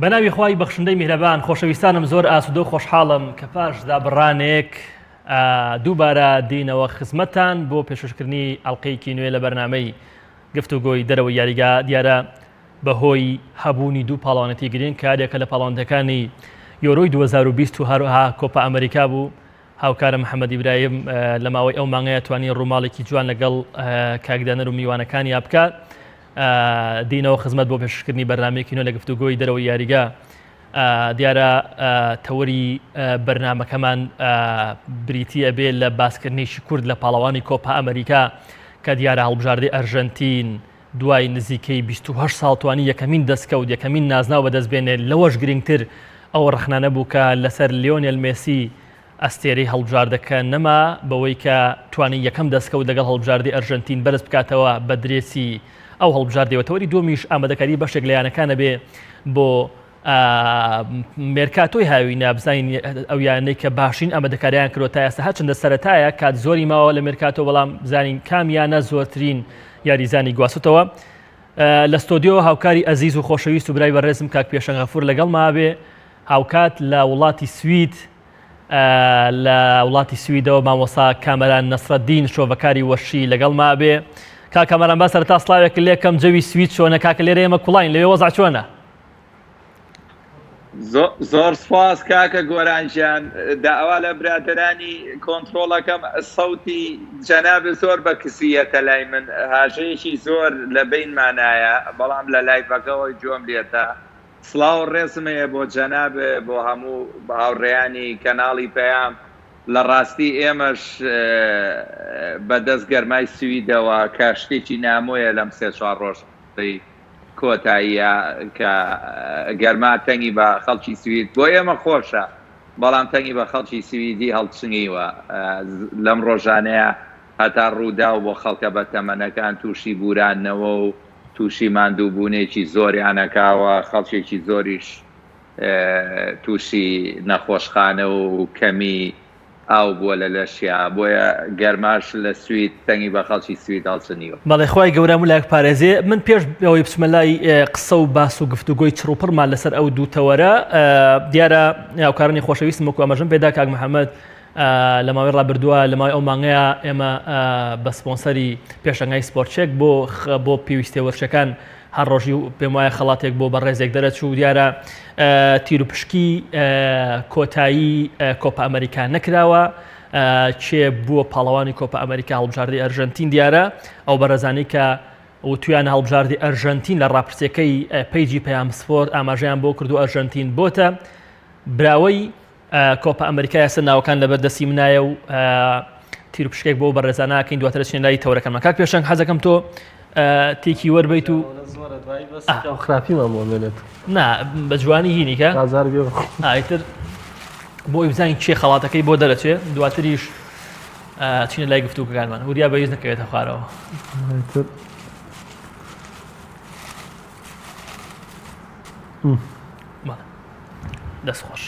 بەناوی خوای بەخشندەی میهرەبان خۆشەویستانم زۆر ئاسوودە و خۆشحاڵم کە پاشدا بڕانێک دووبارە دینەوە خزمەتتان بۆ پێشکردنی ئەڵلقەیەکی نوێ لە بەرنامەی گفتوگۆی دەرەوەی یاریگا دیارە بەهۆی هەبوونی دوو پاڵەوانەتی گرنگ کارێکە لە پاڵەوانەتەکانی یۆرۆی 2020 هەروەها کۆپا ئەمریکا بوو. هاوکارم محەممەد ئیبراهیم لە ماوەی ئەو مانگەیە توانی ڕووماڵێکی جوان لەگەڵ کاکدانەر و میوانەکانی بکات. دینەوە خزمەت بۆ پێشکردنی بەرنامەیەکی نوێ لە گفتوگۆی دەرەوەی یاریگا دیارە تەوەری بەرنامەکەمان بریتیە بێت لە باسکردنیشی کورد لە پاڵەوانی کۆپا ئەمریکا کە دیارە هەڵبژاردەی ئەرژەنتین دوای نزیکەی 28 ساڵ توانی یەکەمین دەستکەوت یەکەمین نازناو بەدەستبێنێت لەوەش گرنگتر ئەو ڕخنانە بوو کە لەسەر لیۆنێل مێسی ئەستێرەی هەڵبژاردەکە نەما بەوەی کە توانی یەکەم دەستکەوت لەگەڵ هەڵبژاردەی ئەرژەنتین بەرز بکاتەوە بە درێسی ئەو هەڵبژاردەوەتەوەری دومیش ئامادەکاری بەشێک لە یانەکانە بێ بۆ مێرکاتۆی هاوی نابزین ئەو یانەی کە باشین ئامادەکاریان کردوە تا ئێستا هەرچەندە سەرەتایە کات زۆری ماوە لە مێرکاتۆ بەڵام زانین کامیانە زۆرترین یاریزانی گواستوتەوە. لە ستۆدیۆ هاوکاری ئەزیز و خۆشەویست و برای بەڕێزم کاک پێشەنگەفور لەگەڵ مابێ هاوکات لە وڵاتی سوید لە وڵاتی سویدەوە مامۆسا کامەران نەسرەدین شۆڤەکاری وەشی لەگەڵ مابێ. کاکەمەران با سەرتا سڵاوێک لێکەم جەوی سوید چۆنە کاکە لێرە ئێمە کوڵین لەوێ وەزع چۆنە؟ زۆر سپاس کاکە گۆرانجیان داوا لە برادرانی کۆنتترۆڵەکەم سەوتی جەنابە زۆر بە کسیەتە لای من هاژەیەکی زۆر لە بینمانایە بەڵام لە لایڤەکەەوەی جۆم لێتە سڵاو ڕێزمەیە بۆ جەنابێ بۆ هەموو هاوڕێیانی کەناڵی پەیام لە ڕاستی ئێمەش بەدەست گەرمای سویدەوە کە شتێکی نامۆیە لەم 3-4 ڕۆژی کۆتاییە کە گەرما تەنگی بە خەڵکی سوید بۆ ئێمە خۆشە بەڵام تەنگی بە خەڵکی سویدی هەڵچنیوە لەم ڕۆژانەیە هەتا ڕوودا و بۆ خەڵکە بە تەمەنەکان تووشی بورانەوە و تووشی ماندووبوونێکی زۆریانەکاوە خەڵکێکی زۆریش تووشی نەخۆشخانە و کەمی ئاو بووە لە لەشیا بۆیە گەرماش لە سوید تەنگی بە خەڵکی سوید هەڵچنیوە. بەڵێ خۆی گەورەم و لایەک پارێزێ من پێش ئەوەی بچمە لای قسە و باس و گفتوگۆی چڕوپڕمان لەسەر ئەو دووتەوەرە دیارە هاوکارانی خۆشەویستم وەکو ئەمەژم پێدا کاک محەممەد لە ماوەی ڕابردووە لە ماوەی ئەو مانگەیە ئێمە بە سپۆنسەری پێشەنگای سپۆرتچێک بۆ پێویستێ وەرشەکان هەر ڕۆژی و پێم وایە خەڵاتێک بۆ بەڕێزێک دەرەچوو دیارە تیر و پشکی کۆتایی کۆپا ئەمریکا نەکراوە چێ بووە پاڵەوانی کۆپا ئەمریکا هەڵبژاردەی ئەرژەنتین دیارە ئەو بەڕێزانەی کە تویان هەڵبژاردەی ئەرژەنتین لە ڕاپرسەکەی پیجی پەیام سپۆرت ئاماژەیان بۆ کردو ئەرژەنتین بۆتە براوەی کۆپا ئەمریکا یاسە ناوەکان لەبەردەستی منایە و تیر و پشکێک بۆ بەڕێزانەکەین دواتر چێن لای تەورەکەمە کاک پێشەنگ حەزەکەم تۆ تێکی وەربیت و خراپیمان بۆێنێت نا بە جوانی هینیکە ئایتر بۆی بزانین چێ خەڵاتەکەی بۆ دەرەچێ دواتریش چینە لای گفتوگەکانمان وریا بەهیز نەکەوێتە خوارەوە دەستخۆش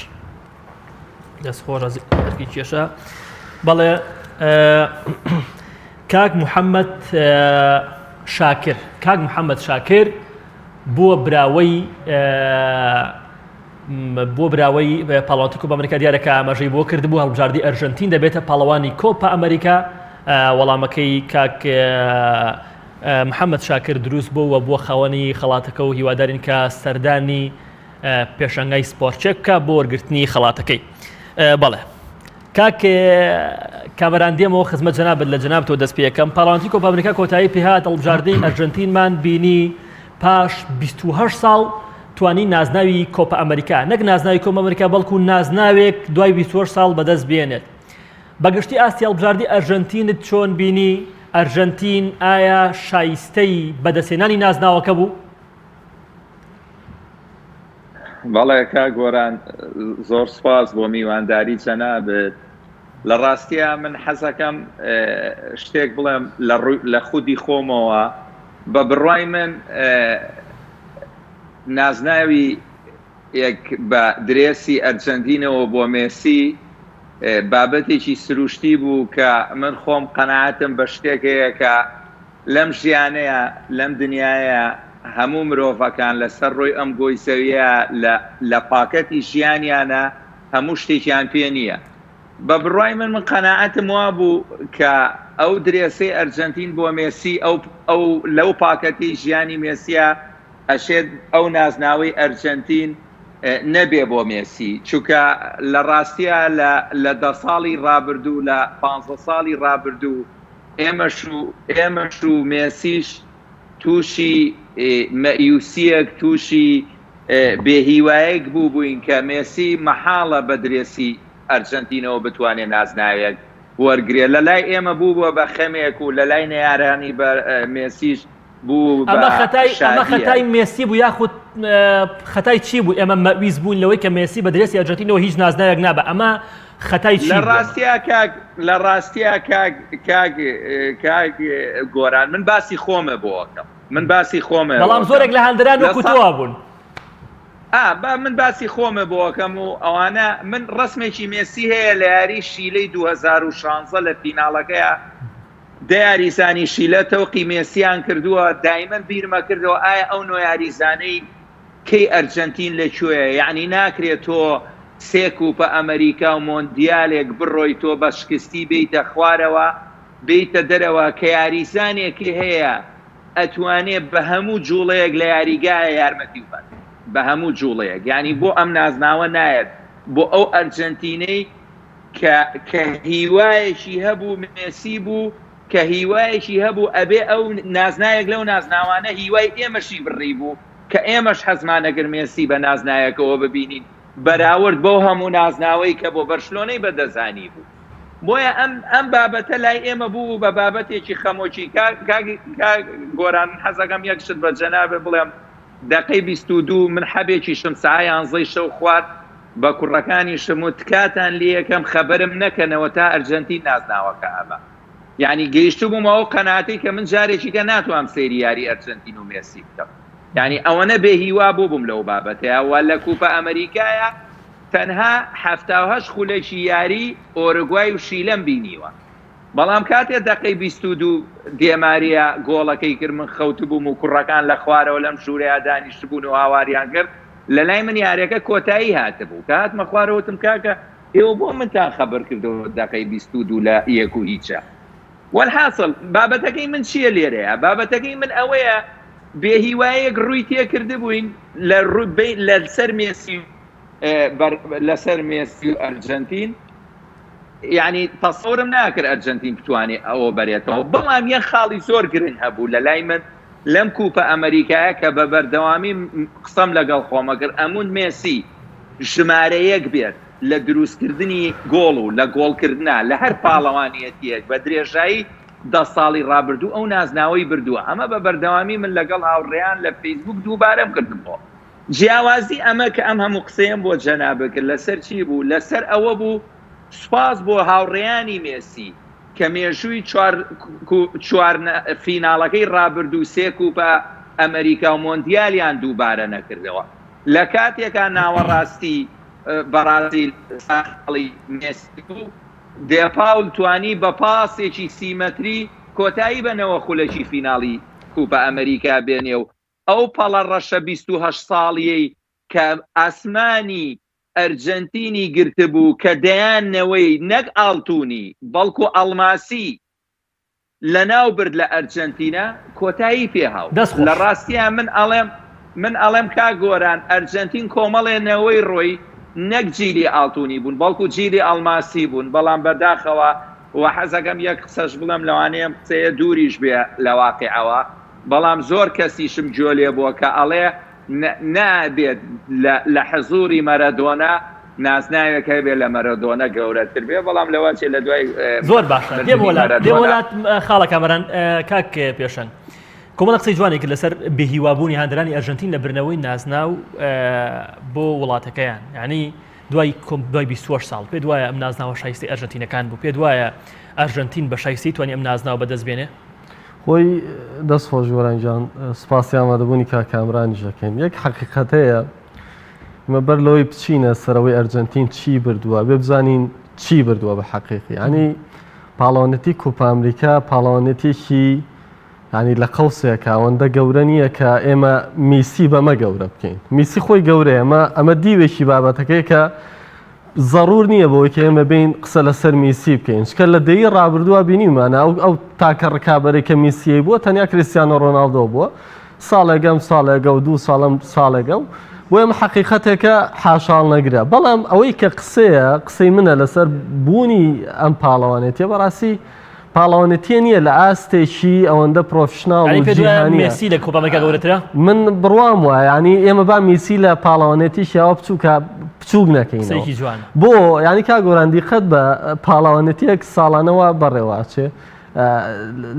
دەستخۆشی کێشە بەڵێ کاک محەممەد شاکر کاک محەممەد شاکر بۆ براوەی پاڵەوانی کۆپا ئەمریکا دیارەکە ئاماژەی بۆ کردبوو هەڵبژاردەی ئەرژەنتین دەبێتە پاڵەوانی کۆپا ئەمریکا وەڵامەکەی کاک محەممەد شاکر دروست بووە بۆ خاوەنی خەڵاتەکە و هیوادارین کە سەردانی پێشەنگای سپۆرتچێک بکە بۆ وەرگرتنی خەڵاتەکەی. بەڵێ کاک کامەران دێمەوە خزمەت جەنابەت لە جەنابەتەوە دەست پێ یەکەم پاڵەوانی کۆپا ئەمریکا کۆتایی پێهات هەڵبژاردەی ئەرژەنتینمان بینی پاش 28 ساڵ توانی نازناوی کۆپا ئەمریکا نەک نازناوی کۆپا ئەمریکا بەڵکو نازناوێک دوای 28 ساڵ بەدەست بێنێت. بەگشتی ئاستی هەڵبژاردەی ئەرژەنتینت چۆن بینی؟ ئەرژەنتین ئایا شایستەی بەدەستێنانی نازناوەکە بوو؟ بەڵێ کا گۆران زۆر سپاس بۆ میوانداری جەنابێت لە ڕاستیە من حەزەکەم شتێک بڵێم لە خودی خۆمەوە بە بڕوای من نازناوی بە درێسی ئەرجەنتینەوە بۆ مێسی بابەتێکی سروشتی بوو کە من خۆم قەناعەتم بە شتێک هەیە کە لەم ژیانەیە لەم دنیاە هەموو مرۆڤەکان لەسەر ڕۆی ئەم گۆیسەویە لە پاکەتی ژیانیانە هەموو شتێکیان پێ نییە. بە بڕای من قەناعەتم وا بوو کە ئەو درێسەی ئەرجەنتین بۆ مێسی ئەو لەو پاکەتی ژیانی مێسیە ئەشێت ئەو نازناوی ئەرجەنتین نەبێ بۆ مێسی، چونکە لە ڕاستیە لە 10 ساڵی ڕابردوو لە 15 ساڵی ڕابردوو ئێمەش و مێسیش تووشی مەیوسیەک تووشی بێهیوایەک بووین کە مێسی مەحاڵە بە درێسی ئەرجەنتینەوە بتوانێت نازناوێت وەرگێ لە لای ئێمە بوو بە خەمێک و لە لای نەیارانی بە مێسیش بوو. ئەمە خەتای مێسی بوو یاخود خەتای چی بوو؟ ئێمە مەویست بوون لەوەی کە مێسی بە درێسی ئەرجەنتینەوە هیچ نازناوێک نابە. ئەمە خەتای چی؟ لە ڕاستیە کاک گۆران من باسی خۆمە بۆەکەم، بەڵام زۆرێک لە هەندران وەکوتەوە بوون. من باسی خۆمە بۆەکەم و ئەوانە من ڕسمێکی مێسی هەیە لە یاری شیلەی 2016 لە فیناڵەکەیە دیاریزانی شیلە تەوقی مێسیان کردووە، دایمەن بیرمە کردەوە ئایا ئەو نوع یاریزانەی کەی ئەرجەنتین لەکوێیە، یعنی ناکرێت تۆ 3 کوپە ئەمریکا و مۆندیالێک بڕۆی تۆ بە شکستی بیتە خوارەوە بیتە دەرەوە کە یاریزانێکی هەیە ئەتوانێت بە هەموو جوڵەیەک لە یاریگایە یارمەتی بات، بە هەموو جوڵەیەک. یعنی بۆ ئەم نازناوە نایەت بۆ ئەو ئەرجەنتینەی کە هیوایەکی هەبوو مێسی بوو، کە هیوایەکی هەبوو ئەبێ ئەو نازنایەک لەو نازناوانە هیوای ئێمەشی بڕی بوو کە ئێمەش حەزمانەگەر مێسی بە نازنایەکەوە ببینین بەراورد بۆ هەموو نازناوەی کە بۆ بەرشلۆنەی بەدەزانی بوو. بۆیە ئەم بابەتە لای ئێمە بوو بە بابەتێکی خەمۆکی. گۆران حەزەکەم یەکشت بە جەنابێ بڵێم دقەی 22 من حەبێکی شم ساعە 11 شەو خوارد بە کوڕەکانی شموت کاتان لێ یەکەم خەبەرم نەکەنەوە تا ئەرجەنتین نازناوەکە ئەمە. یعنی گەیشت بوومەوە قەناعەتی کە من جارێکی کە ناتوانم سەیری یاری ئەرجەنتین و مێسی بکەم. یعنی ئەوەنە بێهیوا بووم لەو بابەتەیە. وە لە کوپە ئەمریکایە تەنها 78 خولێکی یاری ئۆروگوای و شیلەم بینیوە، بەڵام کاتێ دقەی 22 دێماریە گۆڵەکەی کرد من خەوت بووم و کوڕەکان لە خوارەوە لەم ژوورەیە دانیشت بوون و هاواریان کرد لە لای من یاریەکە کۆتایی هاتبوو کە هاتمە خوارەوەتم کاکە ئێوە بۆ منتان خەبەر کردەوە دقەی 22 لە 1 و هیچە. والحاصل بابەتەکەی من چییە لێرەیە؟ بابەتەکەی من ئەوەیە بێهیوایەک ڕووی تێکرد بووین لەسەر مێسی و ئەرجەنتین. یعنی تەسەورم ناکرد ئەرجەنتین بتوانێت ئەوە بەرێتەوە، بەڵام یەک خاڵی زۆر گرنگ هەبوو لە لای من لەم کوپە ئەمریکایە کە بە بەردەوامی قسەم لەگەڵ خۆمە کرد ئەمون مێسی ژمارەیەک بێت لە دروستکردنی گۆڵ و لە گۆڵکردنا لە هەر پاڵەوانیەتیەک بە درێژایی 10 ساڵی ڕابردوو ئەو نازناوەی بردووە. ئەمە بە بەردەوامی من لەگەڵ هاوڕێیان لە فەیسبوک دووبارەم کردبوو. جیاوازی ئەمە کە ئەم هەموو قسەیەم بۆ جەنابەکرد لەسەر چی بوو؟ لەسەر ئەوە بوو سوپاس بۆ هاوڕێیانی مێسی کە مێژووی 4 فیناڵەکەی ڕابردوو 3 کوپە ئەمریکا و مۆندیالیان دووبارە نەکردەوە. لە کاتێکا ناوەڕاستی بەڕاستی ساڵی مێسی بوو دێپاول توانی بە پاسێکی سیمەتری کۆتایی بنەوە خولەکی فیناڵی کوپە ئەمریکا بێنێ و ئەو پەڵە ڕەشە 28 ساڵیەی کە ئاسمانی ئەرجەنتینی گرتبوو کە دەیانەوەی نەک ئاڵتونی بەڵکو ئەڵماسی لە ناو برد لە ئەرجەنتینە کۆتایی پێهاو. لە ڕاستیە من ئەڵێم کا گۆران ئەرجەنتین کۆمەڵێنەوەی ڕۆی نەک جیلی ئاڵتونی بوون بەڵکو جیلی ئەڵماسی بوون، بەڵام بەداخەوە و حەزەکەم یەک قسەش بڵێم لەوانەیە قسەیە دووریش بێ لە واقعەوە، بەڵام زۆر کەسیشم جۆ لێ بووە کە ئەڵێ نابێت لە حزوری مەرەدۆنا نازناوێک هەبێ لە مەرەدۆنە گەورەتر بێ، بەڵام لەوەچێ لە دوای زۆر باشە دێوەلات خاڵە کامەران کاک پێشەنگ کۆمەڵە قسەی جوانی کرد لەسەر بێهیوابوونی هاندرانی ئەرجەنتین لە برنەوەی نازناو بۆ وڵاتەکەیان. یعنی دوای 28 ساڵ پێ دوایە ئەم نازناوە شایستی ئەرجەنتینەکان بوو، پێ دوایە ئەرجەنتین بە شایستی توانی ئەم نازناوە بەدەست بێنێ؟ خۆی دەست خۆش گۆرانجان سپاسی ئامادەبوونی کا کامرانی ژەکەین. یەک حەقیقەتەیە مەبەر لەوەی بچینە سەرەوەی ئەرجەنتین چی بردووە بێ بزانین چی بردووە بە حەقیقی. ینی پاڵەوانەتی کوپە ئەمریکا پاڵەوانەتێکی ینی لە قەوسێکە ئەوەندە گەورە نییە کە ئێمە میسی بەمە گەورە بکەین میسی خۆی گەورەیە ئەمە دیوێکی بابەتەکەی کە ضرور نییە بۆی کە ئێمە بین قسە لەسەر میسی بکەین چکە لە دەی ڕابردووە بینیمانە ئەو تاکە ڕکابەرێک کە میسیەی بووە تەنیا کریستیانۆ ڕۆناڵدۆ بووە ساڵێگەم ساڵێگە و 2 ساڵم ساڵێگە و بۆ ئێمە حەقیقەتێکە حاشاڵ نەگرە بەڵام ئەوەی کە قسەی منە لەسەر بوونی ئەم پاڵەوانێتیە بەڕاستی پاڵەوانێتیە نییە لە ئاستێکی ئەوەندە پرۆفشناڵ و جیهانی مسی لە کۆپامەکە گەورەترە من بڕوام وایە ینی ئێمە با میسی لە پاڵەوانێتیشیاوە بچووک نەکەینەوە بۆ ینی کا گۆران دیقەت بە پاڵەوانێتیەک ساڵانەوە بەڕێواچێ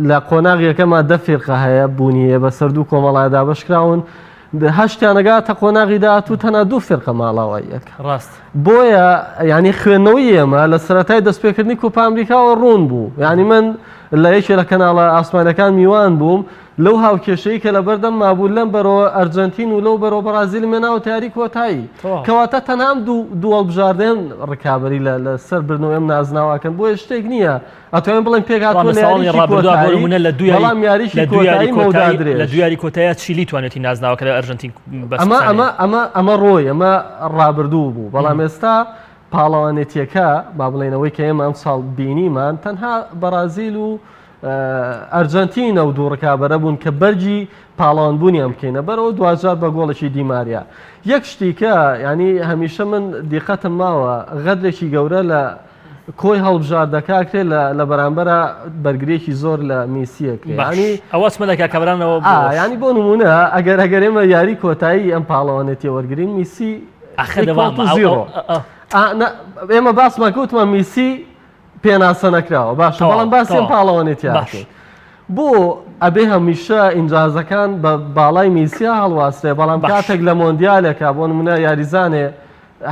لە قۆناغیەکەما 10 فیرقە هەیە بوونیە بە سەردوو کۆمەڵایدا بەشکراون هەشتیانەگاتە قۆناغی داهاتوو تەنها 2 فیرقە ماڵاواییەک ڕاست بۆیە ینی خوێندنەوەی ئێمە لە سەرەتای دەستپێکردنی کوپا ئەمریکاوە ڕوون بوو ینی من لە یەکێ لە کەناڵە ئاسمانەکان میوان بووم لەو هاوکێشەی کە لە بەردەم مابوو لەم بەرەوە ئەرجەنتین و لەو بەرەوە بەرازیل مێناوە تیاری کۆتایی کەواتە تەنها دووەڵ بژاردێن ڕکابەری لە سەر بردنەوە ئێم نازناوەکەن بۆیە شتێک نییە ئەتوانین بڵێن پێکهاتووە بەڵام یاریشی کۆتایی مەودا درێژ لە دویاری کۆتاییە چیلی توانێتی نازناوەکە لە ئەرجەنتین ئەمە ڕۆی ئەمە ڕابردوو بوو بەڵام ئێستا پاڵەوانێتیەکە با بڵێنەوەی کە ئێمە ئەم ساڵ بینیمان تەنها بەرازیل و ئەرجەنتینە و دوو ڕکابەرە بوون کە بەرگی پاڵەوانبوونی ئەم بکەینە بەرەوە دوجار بە گۆڵێکی دیماریا یەک شتیکە ینی هەمیشە من دیقەتم ماوە غەدرێکی گەورە لە کۆی هەڵبژاردەکاکرێت لە بەرامبەرە بەرگریەکی زۆر لە میسیەکە ینی ئەوەسمە لە کاکەبرانەوە ینی بۆ نمونە ئەگەر ئێمە یاری کۆتایی ئەم پاڵەوانێتی وەرگین میسی ئێمە باسمان کەوتمان میسی پێناسە نەکراوە باشە بەڵام باسیێن پاڵەوانێتی بۆ ئەبێ هەمیشە ئینجازەکان بە باڵای میسیە هەڵواستێ بەڵام کاتێک لە مۆندیالێکە بۆ نمونە یاریزانێ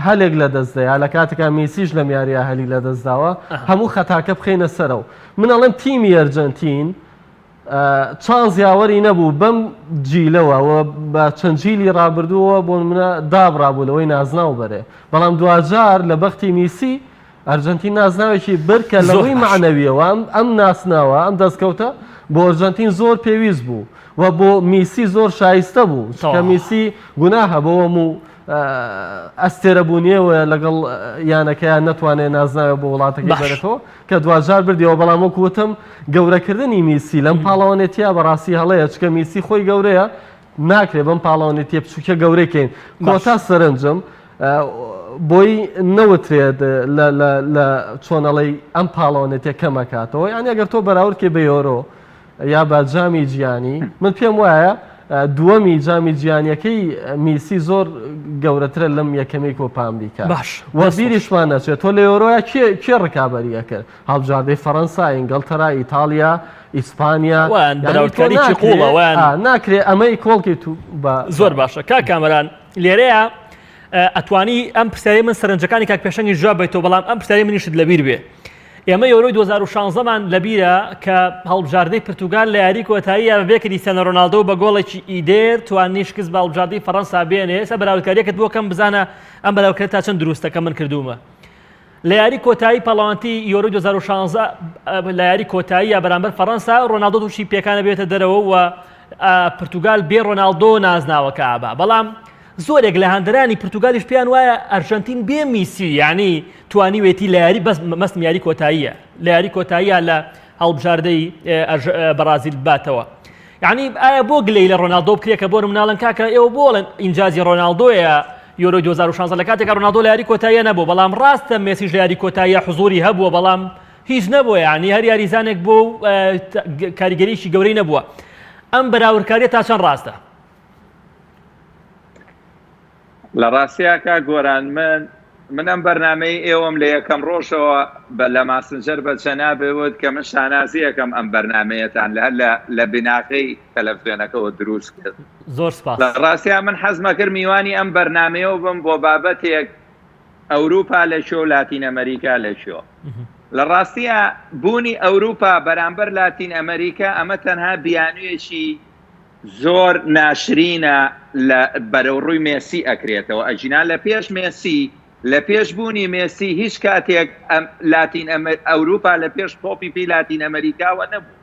هەلێک لە دەستدەیە لە کاتێکا میسیش لەم یاریە هەلی لە دەستداوە هەموو خەتاکە بخینە سەرەوە من ئەڵێم تیمی ئەرجەنتین چاند یاوەری نەبوو بەم جیلەوە بە چەند جیلی ڕابردووە بۆ منە دابڕابوو لەوەی نازناو بەرێ بەڵام دوجار لە بەختی میسی ئەرجەنتین نازناوێکی برکە لەوەی معنەویەوە ئەم ناسناوە ئەم دەستکەوتە بۆ ئەرجەنتین زۆر پێویست بوو و بۆ میسی زۆر شایستە بوو کە میسی گوناهە بۆەم و ئەستێرە بوونیەوە لەگەڵ یانەکەیان نەتوانێت نازناوە بۆ وڵاتەکەی بەرێتەوە کە دوجار بردیەوە بەڵام وەکو وتم گەورەکردنی میسی لەم پاڵەوانێتیە بەڕاستی هەڵەیە چکە میسی خۆی گەورەیە ناکرێت بەم پاڵەوانێتیە بچووکە گەورەکەین کۆتا سەرنجم بۆی نەوترێت لە چۆنەڵی ئەم پاڵەوانێتیە کەمەکاتەوە یانی ئەگەر تۆ بەراوردکێ بە یۆرۆ یا بە جامی گیانی من پێم وایە دووەمی جامی گیانیەکەی میسی زۆر گەورەترە لەم یەکەمی کۆپا ئەمریکا وە بیریشمان نەچێت تۆ لە یۆرۆیە کێ ڕکابەریە کرد هەڵبژاردەی فەڕەنسا ئینگلتەرا ئیتالیا ئیسپانیا ناکرێت ئەمەی کۆڵکی تو زۆر باشە کا کامەران لێرەیە ئەتوانی ئەم پرسیاری من سەرنجەکانی کاک پێشەنگی جواب بیتەوە بەڵام ئەم پرسیاری منیشت لەبیر بێ ئێمە یۆرۆی 2016مان لەبیرە کە هەڵبژاردەی پرتوگال لە یاری کۆتاییە بەبێ کریستیانۆ ڕۆناڵدۆ بە گۆڵێکی ئیدێر توانی شکست بە هەڵبژاردەی فەڕەنسا بێنێ ئێستا بەراوردکاریەکەت بۆ کەم بزانە ئەم بەراوردکاری تا چەند دروستەکە من کردومە لە یاری کۆتایی پەڵاوانتی یۆرۆی 2016 لە یاری کۆتاییە بەرامبەر فەڕەنسا ڕۆناڵدۆ تووشی پێکانە بێتە دەرەوە و پرتوگال بێ ڕۆناڵدۆ نازناوەکە ئابا بەڵام زۆرێک لە هەندرانی پرتوگالیش پێیان وایە ئەرجەنتین بێ میسی یعنی توانیوێتی لە یاری بەس مەستم یاری کۆتاییە لە یاری کۆتاییە لە هەڵبژاردەی بەرازیل باتەوە یعنی ئایا بۆ گلەی لە ڕۆناڵدۆ بکرێکە بۆ مناڵن کاکە ئێوە بۆڵن ئینجازی ڕۆناڵدۆیە یۆرۆ 2016 لە کاتێکە ڕۆناڵدۆ لە یاری کۆتاییە نەبوو بەڵام ڕاستە مێسیش لە یاری کۆتاییە حوزوری هەبووە بەڵام هیچ نەبووە یعنی هەر یاریزانێک بۆ کاریگەریشی گەورەی نەبووە ئەم بەراوردکاریە تا چەند ڕاستە لە ڕاستیاکە گۆران من ئەم بەرنامەی ئێوەم لە یەکەم ڕۆژەوە لە ماسنجەر بە چەنابێوت کە من شانازی یەکەم ئەم بەرنمەیەتان لە بیناقەی تەلەڤیزیۆنەکەەوە دروست کرد زۆر سپاس لە ڕاستیا من حەزمە کرد میوانی ئەم بەرنمەیەوە بم بۆ بابەتێک ئەوروپا لە شۆ لاتین ئەمریکا لە شۆ لە ڕاستیە بوونی ئەوروپا بەرامبەر لاتین ئەمریکا ئەمە تەنها بیانوویەکی زۆر ناشرینە لە بەرەوڕووی مێسی ئەکرێتەوە ئەجینا لە پێش مێسی لە پێشبوونی مێسی هیچ کاتێک ئەوروپا لە پێش تۆپی پێی لاتین ئەمریکاوە نەبوو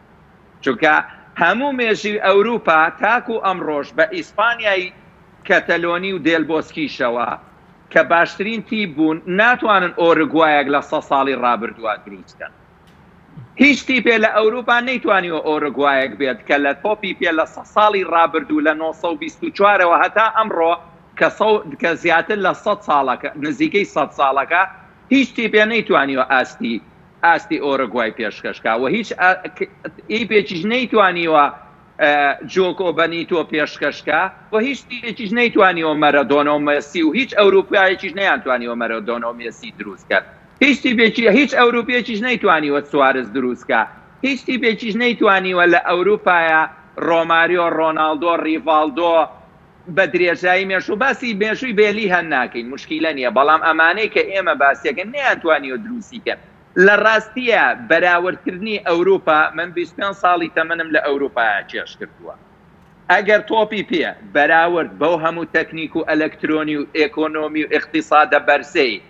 چونکە هەموو مێژی ئەوروپا تاکو ئەمڕۆژ بە ئیسپانیای کەتەلۆنی و دێلبۆسکیشەوە کە باشترین تیپ بوون ناتوانن ئۆرگوایەک لە 100 ساڵی ڕابردووە دروستکەن. هیچ تیپێ لە ئەوروپا نەیتوانیوە ئۆرگوایەک بێت کە لە تۆپی پێ لە 100 ساڵی ڕابردوو لە 1924ەوە هەتا ئەمڕۆ کە زیاتر لە 100 ساڵەکە نزیکەی 100 ساڵەکە هیچ تیپێ نەیتوانیوە ئاستی ئۆرگوای پێشکەشکا و هیچ ئیپێکیش نەیتوانیوە جۆکۆ بەنیتۆ پێشکەشکا و هیچ تیپێکیش نەیتوانیوە مەرەدۆنە و مێسی و هیچ ئەوروپایەکیش نەیانتوانیوە مەرەدۆنە و مێسی دروست کرد. هیچ ئەوروپیەکیش نەیتوانیوە سوارز دروستکە. هیچ تیپێکیش نەیتوانیوە لە ئەوروپایە ڕۆماریۆ ڕۆناڵدۆ ڕیڤالدۆ بە درێژایی مێش و باسی بێژووی بێلی هەن ناکەین مشکیلە نییە بەڵام ئەمانەی کە ئێمە باسیەکەن نەیانتوانیوە دروستیکەن. لە ڕاستیە بەراوردکردنی ئەوروپا من 25 ساڵی تەمەنم لە ئەوروپایە چێش کردووە. ئەگەر تۆپی پێ بەراورد بەو هەموو تەکنیک و ئەلەکترۆنی و ئێکۆنۆمی و اقتصادە بەرزەی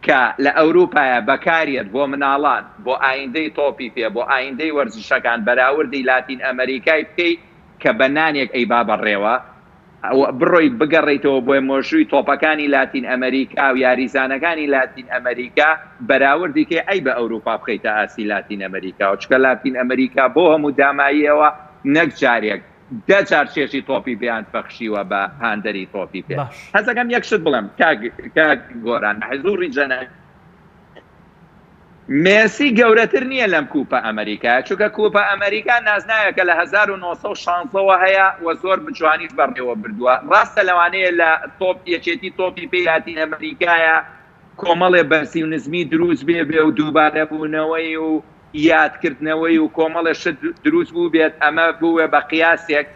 کە لە ئەوروپایە بەکارێت بۆ مناڵان بۆ ئایندەی تۆپی پێ بۆ ئایندەی وەرزشەکان بەراوردی لاتین ئەمریکای بکەیت کە بە نانێک ئەی با بەڕێوە بڕۆی بگەڕێیتەوە بۆی مۆژووی تۆپەکانی لاتین ئەمریکا و یاریزانەکانی لاتین ئەمریکا بەراوردی کێ ئەی بە ئەوروپا بخەیتە ئاسی لاتین ئەمریکا و چکە لاتین ئەمریکا بۆ هەموو داماییەوە نەک جارێک 10 جار چێشی تۆپی بیان بەخشیوە بە هاندەری تۆپی پێ. هەزەکەم یەکشت بڵێم کاک گۆران حزوری جەنە مێسی گەورەتر نییە لەم کوپە ئەمریکا چونکە کوپە ئەمریکا نازنایەکە لە 1960ەوە هەیە و زۆر بجوانیش بەڕێوە بردووە. ڕاستە لەوانەیە لە تۆپ یەکێتی تۆپی پێی لاتین ئەمریکایە کۆمەڵێ بەرسی و نزمی دروست بێ و دووبارە بوونەوەی و یادکردنەوەی و کۆمەڵە شت دروست بوو بێت ئەمە بووە بە قیاسێک.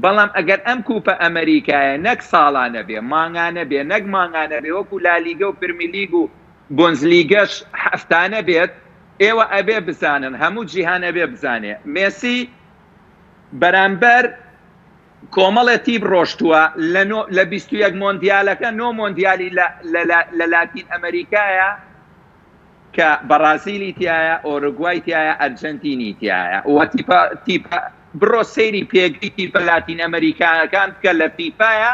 بەڵام ئەگەر ئەم کوپە ئەمریکایە نەک ساڵانە بێ مانگانە بێ نەک مانگانە بێ وەکو لالیگە و پرمیلیگ و بۆنزلیگەش هەفتانە بێت ئێوە ئەبێ بزانن هەموو جیهانە بێ بزانێ مێسی بەرامبەر کۆمەڵە تیپ ڕۆشتووە لە 21 مۆندیالەکە 9 مۆندیالی لە لاتین ئەمریکایە کە بەرازیلی تایە ئۆروگوای تایە ئەرجنتینی تایە و تیپە بڕۆ سەیری پێگری تیپە لاتین ئەمریکانەکان بکە لە فیفایە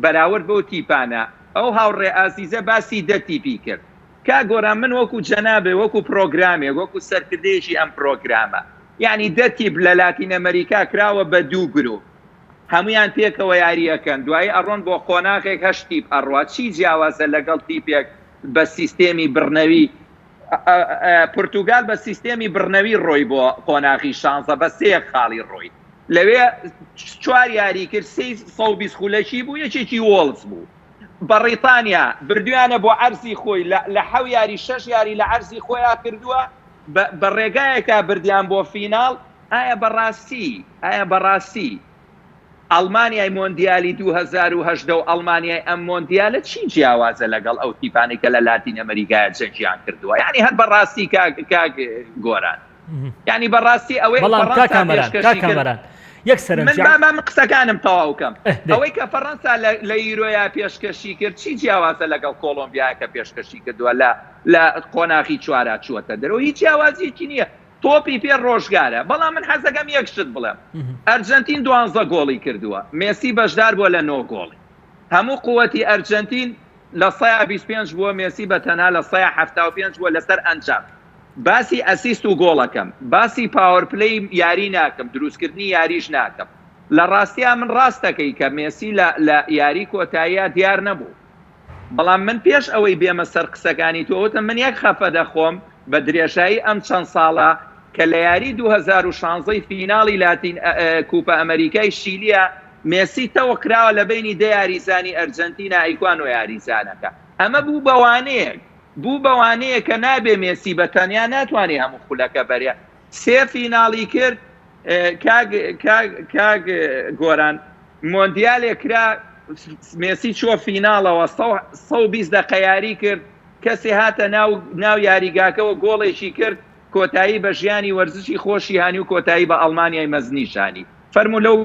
بەراورد بەو تیپانە ئەو هاوڕێ ئازیزە باسی 10 تیپی کرد. کا گۆران من وەکو جەنابێ وەکو پرۆگرامێک وەکو سەرکردێکی ئەم پرۆگرامە یعنی 10 تیپ لە لاتین ئەمریکا کراوە بە 2 گرۆپ هەمویان پێکەوە یاریەکەن دوایی ئەڕۆن بۆ قۆناغێک 8 تیپ ئەڕوا چی جیاوازە لەگەڵ تیپێک بە سیستێمی برنەوی پورتوگال بە سیستێمی برنەوی ڕۆی بۆ قۆناغی شانزە بە 3 خاڵی ڕۆی لەوێ 4 یاری کرد 320 خولەکی بوو یەکێکی وۆڵز بوو. بەڕیتانیا بردویانە بۆ عەرزی خۆی لە 7 یاری 6 یاری لە عەرزی خۆیان کردووە بە ڕێگایەکە بردیان بۆ فیناڵ. ئایا بەڕاستی ئەڵمانیای مۆندیالی 2010 و ئەڵمانیای ئەم مۆندیالە چی جیاوازە لەگەڵ ئەو تیپانی کە لە لاتین ئەمریکایە جەنگیان کردووە یعنی هەر بەڕاستی کاک گۆران یعنی بەڕاستی ئەوەی کامەران من قسەکانم تەواوکەم ئەوەی کە فەڕەنسا لە یورۆیا پێشکەشی کرد چی جیاوازە لەگەڵ کۆلۆمبیای کە پێشکەشی کردووە لە قۆناغی چوارە چووەتە دەرەوە هیچ جیاوازیەکی نییە تۆپی پێ ڕۆژگارە. بەڵام من حەزەکەم یەکشت بڵێم ئەرجنتین 12 گۆڵی کردووە مێسی بەشدار بووە لە 9 گۆڵی هەموو قووەتی ئەرجنتین لە 125 بووە مێسی بە تەنها لە 175 بووە لەسەر ئەنجام. باسی ئەسیست و گۆڵەکەم باسی پاوەرپلەی یاری ناکەم دروستکردنی یاریش ناکەم. لە ڕاستیە من ڕاستەکەی کە مێسی لە یاری کۆتاییە دیار نەبوو. بەڵام من پێش ئەوەی بێمە سەر قسەکانی تۆوتم من یەک خەفە دەخۆم بە درێژایی ئەم چەند ساڵە کە لە یاری 2016 فیناڵی لاتین کوپە ئەمریکای شیلیە مێسی تەوە کراوە لە بینی دە یاریزانی ئەرجنتینە ئەیکوان و یاریزانەکە. ئەمە بوو بەوانەیە کە نابێ مێسی بە تەنیا ناتوانێ هەموو خولەکە بەرێ. 3 فیناڵی کرد کاگ گۆران مۆندیالێک کرا مێسی چوە فیناڵەوە 120 دقیقە یاری کرد کەسی هاتە ناو یاریگاکەوە گۆڵێکی کرد کۆتایی بە ژیانی وەرزشی خۆشی هانی و کۆتایی بە ئەڵمانیای مەزنیشانی فەرمو لەو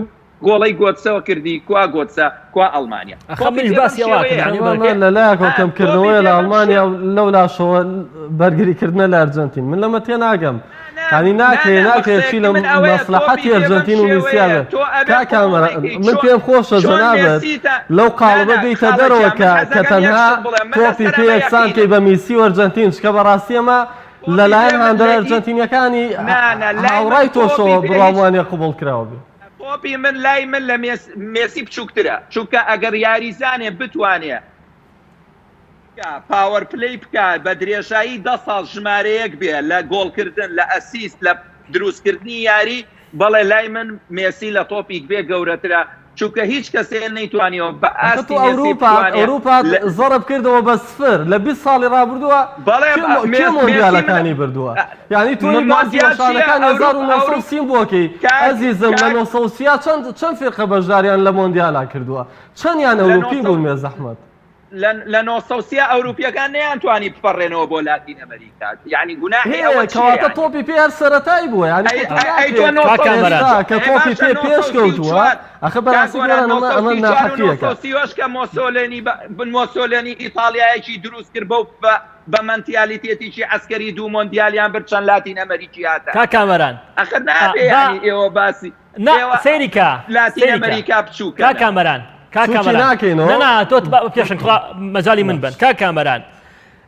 گۆڵی گۆتسەوە کردی کوا گۆتسە کوا ئەڵمانیا لەلایەکەوتەمکردنەوەی لە ئەڵمانیا لەو لاشەوە بەرگریکردنە لە ئەرجنتین من لەمە تێ ناگەم ینی ناکێ لە مەسلحەتی ئەرجەنتین و میسیاە کا کامەران من پێم خۆشە جەنابەت لەو قاڵبە بیتە دەرەوە کە تەنها تۆپی پێ یەکسانکەی بە میسی و ئەرجەنتین چکە بەڕاستی ئەمە لەلایەن هەندێک ئەرجەنتینیەکانی هاوڕای تۆشەوە بڕاوانێ قوبڵ کراوە بێ. تۆپی من لای من لە مێسی بچووکترە چونکە ئەگەر یاریزانێ بتوانێ پاوەەر پلی بکات بە درێژایی 10 ساڵ ژمارەیەک بێ لە گۆڵکردن لە ئەسیست لە دروستکردنی یاری بەڵێ لای من مێسی لە تۆپیک بێ گەورەترە چونکە هیچ کەسێ نەیتوانیەوە بە ئەوروپا زەڕب کردەوە بە سفر لە 20 ساڵی ڕابردووە مۆندیالەکانی بردووە یعنی توی مازیاشانەکان 1930 بۆکەی ئەزیزم لە 1930 چەند فێرقە بەشداریان لە مۆندیالا کردووە چەندیان ئەوروپی بوو مێ زەحمەت لە 1930 ئەوروپیەکان نەیانتوانی بپەڕێنەوە بۆ لاتین ئەمریکا یعنی گوناهی کەواتە تۆپی پێ هەر سەرەتایی بووە یعنی کە تۆپی پێ پێش کەوتووە ئەخە بەڕاستی ئەمە ناحەقیەکە کە مۆسۆلێنی ئیتالیایەکی دروست کرد بە مەنتیالیتێتیی عسکەری دوو مۆندیالیان برد چەند لاتین ئەمریکی هاتە کا کامەران ئەخە نابێ ینی ئێوە باسی سەیریکە لاتین ئەمریکا بچووکە کا کامەران تۆ پێشن مەجای من بن کا کامەران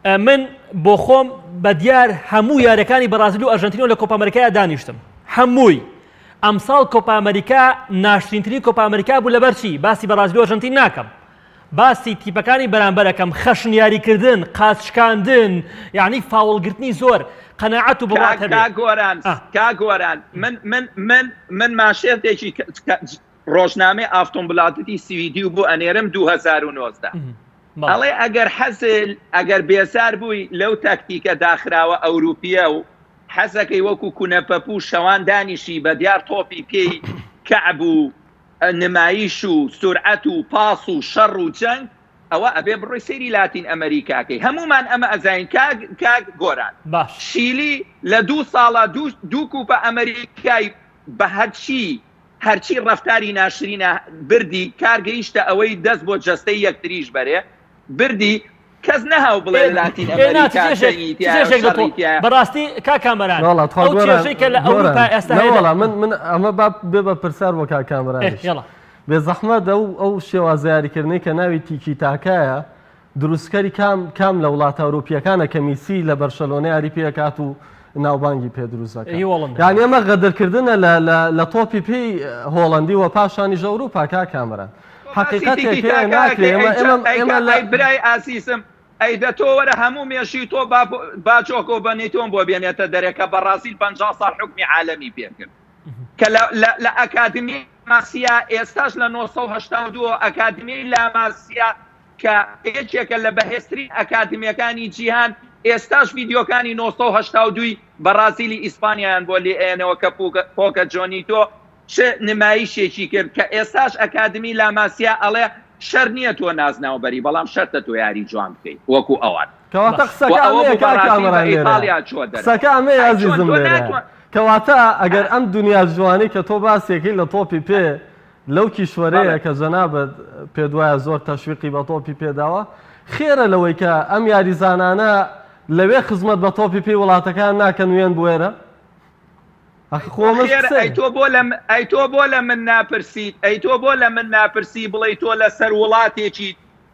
من بۆ خۆم بە دیار هەموو یارەکانی بەرازیل و ئەرژەنتینۆ لە کۆپا ئەمریکا دانیشتم هەمووی ئەمساڵ کۆپا ئەمریکا ناشرینترین کۆپا ئەمریکا بوو لەبەرچی باسی بەرازیل و ئەرژەنتین ناکەم باسی تیپەکانی بەرامبەرەکەم خەشنیاریکردن قاچکاندن یعنی فاوڵگرتنی زۆر قەناعەت و بڵات هەبێ کاگۆران من ماشێتێکی ڕۆژنامەی ئافتۆمبڵاتەتی سویدی بۆ ئەنێرم 2019 ئەڵێ ئەگەر بێزار بووی لەو تاکتیکە داخراوە ئەوروپیە و حەزەکەی وەکو کوونەپەپوو شەوان دانیشی بە دیار تۆپی پێی کەعب و نمایش و سورعەت و پاس و شەڕ و جەنگ ئەوە ئەبێ بڕۆی سەیری لاتین ئەمریکاکەی هەمومان ئەمە ئەزاین کاک گۆران شیلی لە 2 ساڵە دوو کوپە ئەمریکای بە هەرچی ڕەفتاری ناشرینە بردی کارگەیشتە ئەوەی دەست بۆ جەستەی یەکتریش بەرێ بردی کەس نەهاو بڵێ لاتین ئەمریکا بەڕاستی کا کامەران کە لە ئەوروپا ئێستا من ئەمە بێ بە پرسیار بۆ کا کامەران بێ زەحمەت ئەو شێوازە یاریکردنی کە ناوی تیکی تاکایە دروستکەری کام لە وڵاتە ئەوروپیەکانە کە میسی لە بەرشەلۆنە یاری پێکات و ناوبانگی پێ دروستەکە یعنی ئەمە غەدرکردنە لە تۆپی پێی هۆڵەندی و پاشانی ژەوروپا کا کامەران حقیقەتێک ئەمە برای ئاسیسم ئەیدە تۆ وەرە هەموو مێشی تۆ باچۆکۆ بەنیتۆم بۆ بێنێتە دەرێکە بەڕاستی 50 ساڵ حکمی عالەمی پێکرد کە لە ئەکادمی ماسیا ئێستاش لە 1982 ئەکادمی لاماسیا کە یەکێکە لە بەهێزترین ئەکادمیەکانی جیهان ئێستاش ڤیدیۆکانی 1982 بەرازیلی ئیسپانیایان بۆ لێنەوە کە پۆکە جۆنیتۆ چه نمایشێکی کرد کە ئێستاش ئەکادمی لاماسیا ئەڵێ شەر نییە تۆ نازناوبەری بەڵام شەرتە تۆ یاری جوان بکەیت وەکو ئەوان قسەکەمێ عەزیزم کەواتە ئەگەر ئەم دنیا جوانی کە تۆ باسێکی لە تۆپی پێ لەو کیشوەرەیە کە جەنابەت پێ دوایە زۆر تەشویقی بە تۆپی پێداوە خێرە لەوەی کە ئەم یاریزانانە لەوێ خزمەت بە تۆپی پێی وڵاتەکان ناکەن وێن بوێرە ئەیتۆ بۆ لە من ناپرسیت ئەیتۆ بۆ لە من ناپرسی بڵێ تۆ لەسەر وڵاتێکی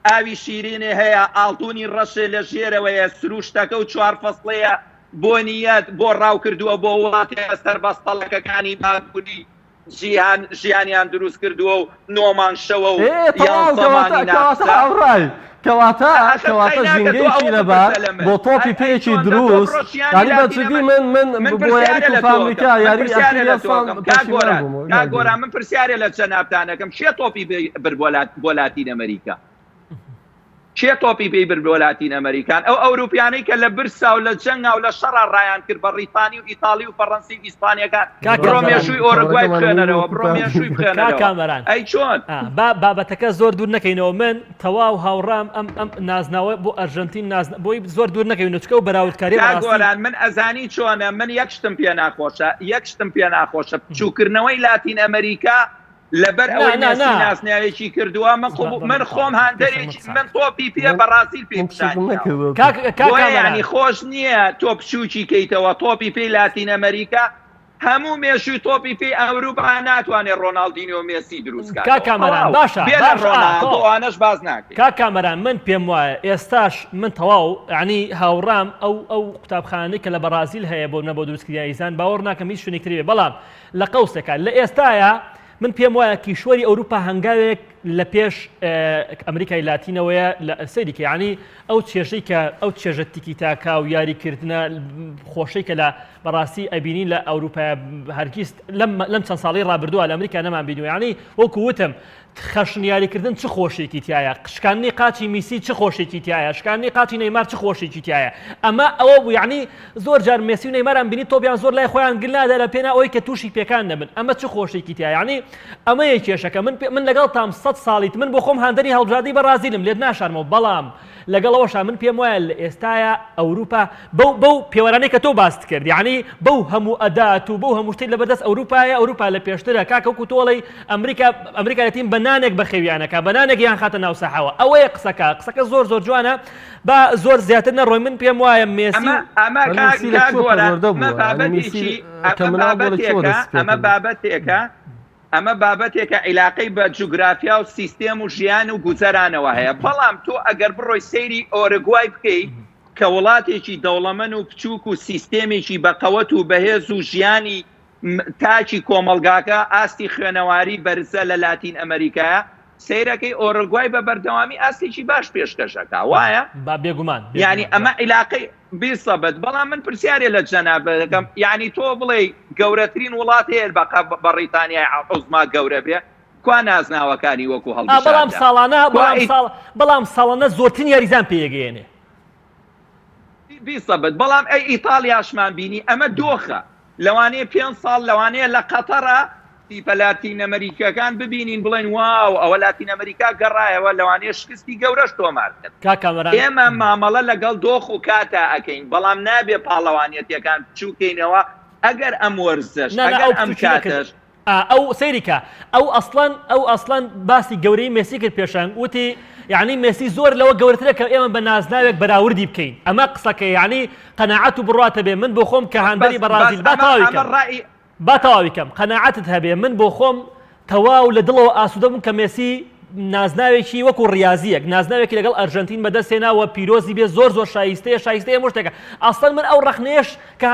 ئاوی شیرینێ هەیە ئاڵتونی ڕەشێ لە ژێرەوەیە سروشتەکە و 4 فەسڵەیە بۆ نیەت بۆ ڕاو کردووە بۆ وڵاتێ سەربەستەڵەکەەکانی باکووری ژیانیان دروست کردووە و نۆمان شەوە و یاڕای کەواتە ژینگەیەکی لەبار بۆ تۆپی پێیەکی دروست یاری بەجددی من بۆ یاری ئەمریکا یاری گۆران من پرسیارێ لە جەنابتانەکەم چێ تۆپی بر بۆ لاتین ئەمریکا چێ تۆپی پێی بر بۆ لاتین ئەمریکان ئەو ئەوروپیانەی کە لە برسا و لە جەنگا و لە شەڕا ڕایان کرد بە ڕیتانی و ئیتالی و فەڕەنسی و ئیسپانیەکان بڕۆ مێشووی ئۆروگوای بخوێنەرەوە بڕۆ مێشووی بخوێنەرەوە ئەی چۆن بابەتەکە زۆر دوور نەکەینەوە من تەواو هاوڕام ئەم نازناوە بۆ ئەرژەنتین بۆی زۆر دوور نەکەین چکە و بەراوردکاری گۆران من ئەزانی چۆنە من یەک شتم پێ ناخۆشە بچووکردنەوەی لاتین ئەمریکا لەبەر ئەوەی ناسناوێکی کردووە من خۆم هاندەرێکی من تۆپی پێ بەڕاستی پێ خۆش نییە تۆ بچووکی کەیتەوە تۆپی پێی لاتین ئەمریکا هەموو مێشوی تۆپی پێی ئەوروپا ناتوانێت ڕۆناڵدینۆ مێسی دروست کامەران باشە ڕۆناڵدۆوانەش باز ناکەیت کامەران من پێم وایە ئێستاش من تەواو ینی هاوڕام ئەو قوتابخانەی کە لە بەرازیل هەیە بۆ نەبۆ دروستکردیزان باوەڕ ناکەم هیچ شوێنێکتری بێ بەڵام لە قەوسێکە لە ئێستاە من پێم وایە کیشوەری ئەوروپا هەنگاوێک لە پێش ئەمریکای لاتینەوەیە لە سەریکە ینی ئەو چێژەی کە ئەو چێژە تیکی تاکا و یاریکردنە خۆشەی کە لە بەڕاستی ئەبینین لە ئەوروپا هەرگیز لەم چەند ساڵی ڕابردووە لە ئەمریکا نەمان بینوە ینی وەکو وتم خەشنیاریکردن چ خۆشێکی تایە شکاندنی قاچی میسی چ خۆشێکی تایە شکاندنی قاچی نەیمار چ خۆشێکی تایە ئەمە ئەوە بوو یعنی زۆر جار مێسی و نەیماران بینی تۆپیان زۆر لای خۆیان گلنادە لە پێنا ئەوەی کە تووشی پێکان دەبن ئەمە چ خۆشێکی تایە ینی ئەمە یەکێشەکە من لەگەڵ تام 100 ساڵیت من بۆ خۆم هاندەری هەڵبژاردی بەرازیلم لێت ناشارمەوە بەڵام لەگەڵەوەشا من پێم وایە لە ئێستاە ئەوروپا بەو پێوەرانەی کە تۆ باست کرد یعنی بەو هەموو ئەدات و بەو هەموو شتێک لەبەردەست ئەوروپایە ئەوروپا لە پێشترە کاکەوکو تۆڵی ئەمریکا لەتیم بەنانێک بەخێویانەکە بەنانێک یان خاتە ناو ساحەوە ئەوەیە قسەکە زۆر جوانە با زۆر زیاتر نەڕۆی من پێم وایە مێسی ئەمە بابەتێکە عیلاقەی بە جوگرافیا و سیستێم و ژیان و گوزەرانەوە هەیە بەڵام تۆ ئەگەر بڕۆی سەیری ئۆرگوای بکەیت کە وڵاتێکی دەوڵەمەند و بچووک و سیستێمێکی بەقەوەت و بەهێز و ژیانی تاچی کۆمەلگاکە ئاستی خوێنەواری بەرزە لە لاتین ئەمریکایە سیرەکەی ئۆرگوای بە بەردەوامی ئاستێکی باش پێشکەشەکە وایە بێگومان ینی ئەمە عیلاقەی بیسەبەت بەڵام من پرسیارێ لە جەنابە دەکەم یعنی تۆ بڵێ گەورەترین وڵات هەیە بە بەڕیتانیای عوزما گەورە بێ کوا نازناوەکانی وەکو هەڵبژاردە بەڵام ساڵانە زۆرترین یاریزان پێگەێنێ بیسەبەت بەڵام ئەی ئیتالیاشمان بینی ئەمە دۆخە لەوانەیە 5 ساڵ لەوانەیە لە قەتەرە تیپە لاتین ئەمریکەکان ببینین بڵێن واو ئەوە لاتین ئەمریکا گەڕایەوە لەوانەیە شکستی گەورەش تۆمار کرد ئێمە مامەڵە لەگەڵ دۆخ و کاتە ئەکەین بەڵام نابێ پاڵەوانیەتیەکان بچووکەینەوە ئەگەر ئەم وەرزش ئەگەر ئەم کاتەش ئەو سەیریکە ئەو ئەسڵان باسی گەورەی مێسی کرد پێشان وتی یعنی مێسی زۆر لەوە گەورەترە کە ئێمە بە نازناوێک بەراوردی بکەین ئەمە قسەکە یعنی قەناعەت و بڕاتە بێ من بۆ خۆم کە هاندەری بەرازیل با تەواویکەم قەناعەتت هەبێ من بۆ خۆم تەواو لە دڵەوە ئاسوودە بووم کە مێسی نازناوێکی وەکو ڕاضیەک نازناوێکی لەگەڵ ئەرژەنتین بەدەستێناوە پیرۆزی بێ زۆر شایستەیە مشتێکە ئەسڵ من ئەو ڕەخنێش کە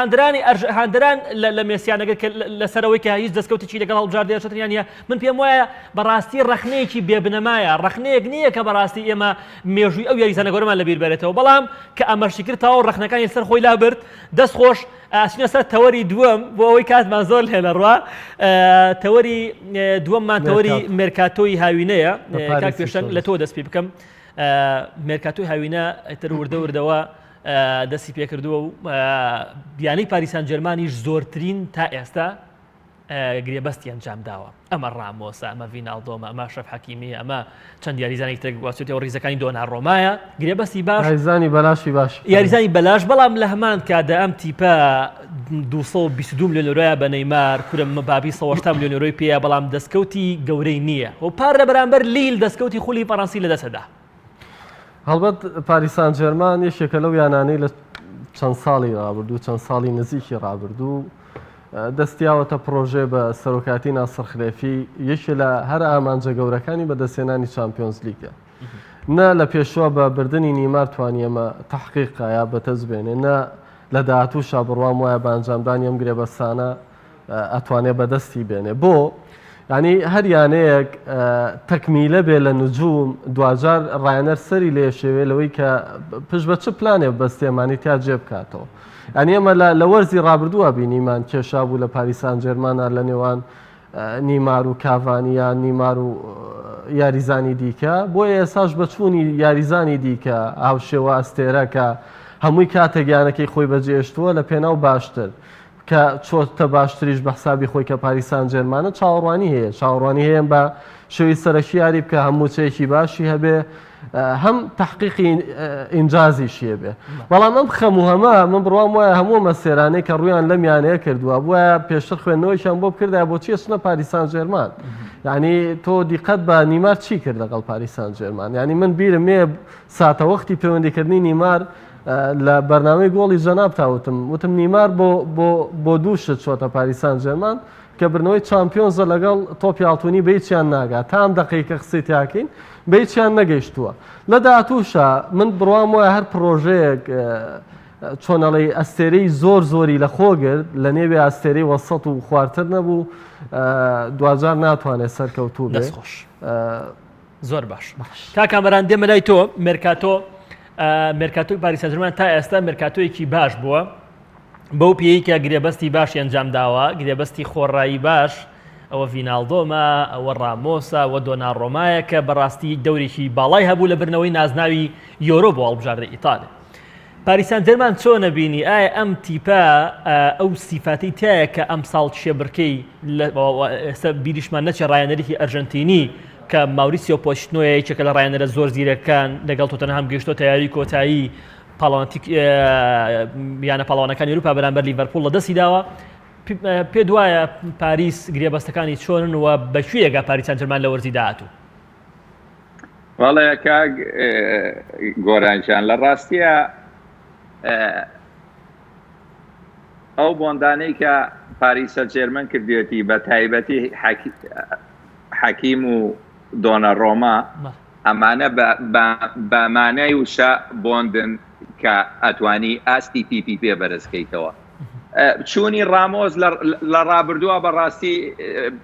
هاندران لە مێسیانەگەر لەسەرەوەی کە هیچ دەستکەوتێکی لەگەڵ هەڵبژاردەیەشتیان نیە من پێم وایە بەڕاستی ڕەخنەیەکی بێبنەمایە ڕەخنەیەک نییە کە بەڕاستی ئێمە مێژووی ئەو یاریزانە گەورەمان لەبیر بێرێتەوە بەڵام کە ئەمەشی کرد تاوە ڕەخنەکانی سەر خۆی لابرد دەست خۆش ئاسینە سەر تەوەری دووەم بۆ ئەوەی کاتمان زۆر هێ لە ڕوا تەوەری دووەممان تەوەری مێرکاتۆی هاوینەیە کاک پێشەنگ لە تۆ دەست پێ بکەم مێرکاتۆی هاوینە ئەتر وردەوردەوە دەستی پێکردووە و بیانەی پاریسان جەرمانیش زۆرترین تا ئێستا گرێبەستی ئەنجام داوە ئەمە ڕامۆسە ئەمە ڤیناڵدۆمە ئەمە شەف حەکیمی ئەمە چەند یاریزانی تر واسوێتەوە ڕیزەکانی دۆناڕۆمایە گرێبەستی باش یاریزانی بەلاشی باش یاریزانی بەلاش بەڵام لە هەمان کاتدا ئەم تیپە 222 ملیۆن یورۆیە بە نەیمار کورە مەبابی 180 ملیۆن یورۆی پێیە بەڵام دەستکەوتی گەورەی نییە و پار لە بەرامبەر لیل دەستکەوتی خولی فەڕەنسی لەدەستەدا هەڵبەت پاریسان جەرمان یەکێکە لەو یانانەی لە چەند ساڵی ڕابردوو چەند ساڵی نزیکی ڕابردوو دەستیاوەتە پرۆژێ بە سەرۆکاتی ناسر خلێفی یەکێ لە هەر ئامانجە گەورەکانی بەدەستێنانی چامپیۆنز لیگە نە لە پێشوە بە بردننی نیمار توانی ئەمە تەحقیقایە بەتەزبێنێ نە لە داهاتووشا بڕوام وایە بە ئەنجامدانی ئەم گرێبەستانە ئەتوانێت بەدەستی بێنێ بۆ ینی هەر یانەیەک تەکمیلە بێ لە نجوم دوجار ڕایەنەر سەری لێ شێوێ لەوەی کە پشت بە چ پلانێ بەستێمانی تا جێ بکاتەوە ئەنی ئەمە لە وەرزی ڕابردووە بینیمان کێشا بوو لە پاریسان جەرمانە لە نێوان نیمار و کاڤانیان نیمار و یاریزانی دیکە بۆیە ئێساش بەچوونی یاریزانی دیکە هاوشێوە ئەستێرەکە هەمووی کاتێکیانەکەی خۆی بەجێشتووە لە پێناو باشتر کە چۆتە باشتریش بە حسابی خۆی کە پاریسان جەرمانە چاوەڕوانی هەیە بە شوی سەرەکی یاری بکە هەموو چێکی باشی هەبێ هەم تحقیقی ئینجازیشیە بێ بەڵام ئەم خەموو هەمە من بڕوام وایە هەموو مەسێرانەی کە ڕویان لەم یانەیە کردووە بووە پێشتر خوێندنەوەیشان بۆ بکردای بۆچی چنە پاریسان جەرمان یعنی تۆ دیقەت بە نیمار چی کرد لەگەڵ پاریس سان ژێرمان یعنی من بیرم مێ ساتە وەختی پەیوەندیکردنی نیمار لە بەرنامەی گۆڵی جەناب وتم نیمار بۆ دوو شت چۆتە پاریس سان ژێرمان کە برنەوەی چامپیۆنزە لەگەڵ تۆپی ئاڵتوونی بەیچیان ناگات تا ئەم دەقەیەکە قسەی تاکەین بەیچیان نەگەیشتووە لە داهاتووشە من بڕوام وایە هەر پرۆژەیەک چۆنەڵی ئەستێرەی زۆری لە خۆگرت لە نێوێ ئەستێرەی وەسەط و خواردتر نەبوو دوجار ناتوانێت سەرکەوتوو بێ دەستخۆش زۆر باش تا کامەران دێمە لای تۆ مێرکاتۆی پاریس سان ژێرمان تا ئێستا مێرکاتۆیەکی باش بووە بەو پێی کە گرێبەستی باش ئەنجام داوە گرێبەستی خۆڕایی باش ئەوە ڤیناڵدۆمە ئەوە ڕامۆسە ئەوە دۆناڕۆمایە کە بەڕاستی دەورێکی باڵای هەبوو لە برنەوەی نازناوی یۆرۆ بۆ هەڵبژاردە ئیتالیا پاریس سان ژێرمان چۆن نەبینی ئایا ئەم تیپە ئەو سیفاتی تایە کە ئەم ساڵ شێبرکەی ئێستا بیریشمان نەچێ ڕایەنەرێکی ئەرژەنتینی کە ماوریسیۆ پۆچتینۆیە یەکێکە لە ڕایەنەرە زۆر زیرەکان لەگەڵ تۆتەنهام گەیشتۆ تیاری کۆتایی یانە پاڵەوانەکانی ئەوروپا بەرامبەر لیڤەرپوڵ لە دەستی داوە پێ دوایە پاریس گرێبەستەکانی چۆنن و بەکوێیەگا پاریس سان ژێرمان لە وەرزی داهاتوو وەڵێ کاک گۆرانجان لە ڕاستیە ئەو بۆندانەی کە پاریس سان ژێرمان کردوێتی بە تایبەتی حەکیم و دۆناڕۆما ئەمانە بەمانای وشە بۆندن کە ئەتوانی ئاستی تیپی پێ بەرزکەیتەوە چوونی ڕامۆز لە ڕابردووە بەڕاستی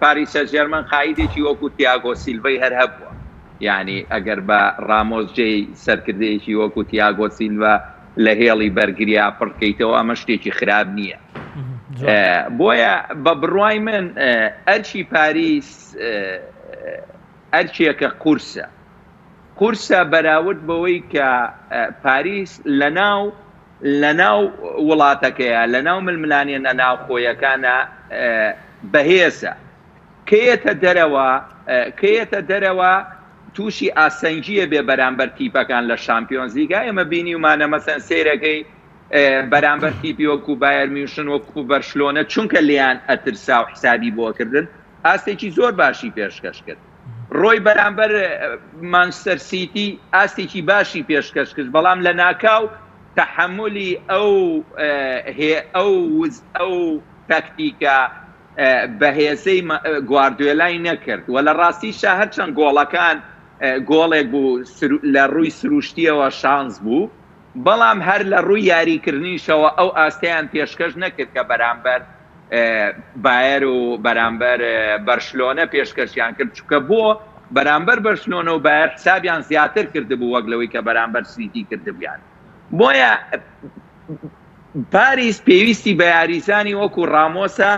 پاریس سان ژێرمان قایدێکی وەکو تیاگۆ سیلڤەی هەر هەبووە یعنی ئەگەر بە ڕامۆز جێی سەرکردەیەکی وەکو تیاگۆ سیلڤە لە هێڵی بەرگریا پڕکەیتەوە ئەمە شتێکی خراپ نییە بۆیە بە بڕوای من ئەرچی پاریس ئەرچیەکە قورسە بەراورد بەوەی کە پاریس لە ناو وڵاتەکەیە لە ناو ململانیە ناو خۆیەکانە بەهێزە کەیەتە دەرەوە تووشی ئاسەنجیە بێ بەرامبەر تیپەکان لە شامپیۆنز لیگا ئێمە بینی ومانە مەسەن سێرەکەی بەرامبەر تیپی وەکو بایر میونشن وەکو بەرشلۆنە چونکە لیان ئەترسا و حسابی بۆ کردن ئاستێکی زۆر باشی پێشکەش کرد ڕۆی بەرامبەر مانچستەر سیتی ئاستێکی باشی پێشکەش کرد بەڵام لە ناکاو تەحملی ئەو تەکتیکە بەهێزەی گواردیۆلای نەکرد و لە ڕاستیشە هەرچەند گۆڵەکان گۆڵێک بوو لە ڕووی سروشتیەوە شانس بوو بەڵام هەر لە ڕووی یاریکردنیشەوە ئەو ئاستەیان پێشکەش نەکرد کە بەرامبەر بایر و بەرامبەر بەرشلۆنە پێشکەشیان کرد چونکە بۆ بەرامبەر بەرشلۆنە و بایر حسابیان زیاتر کردبوو وەک لەوەی کە بەرامبەر سیتی کردبیان بۆیە پاریس پێویستی بە یاریزانی وەکو ڕامۆسە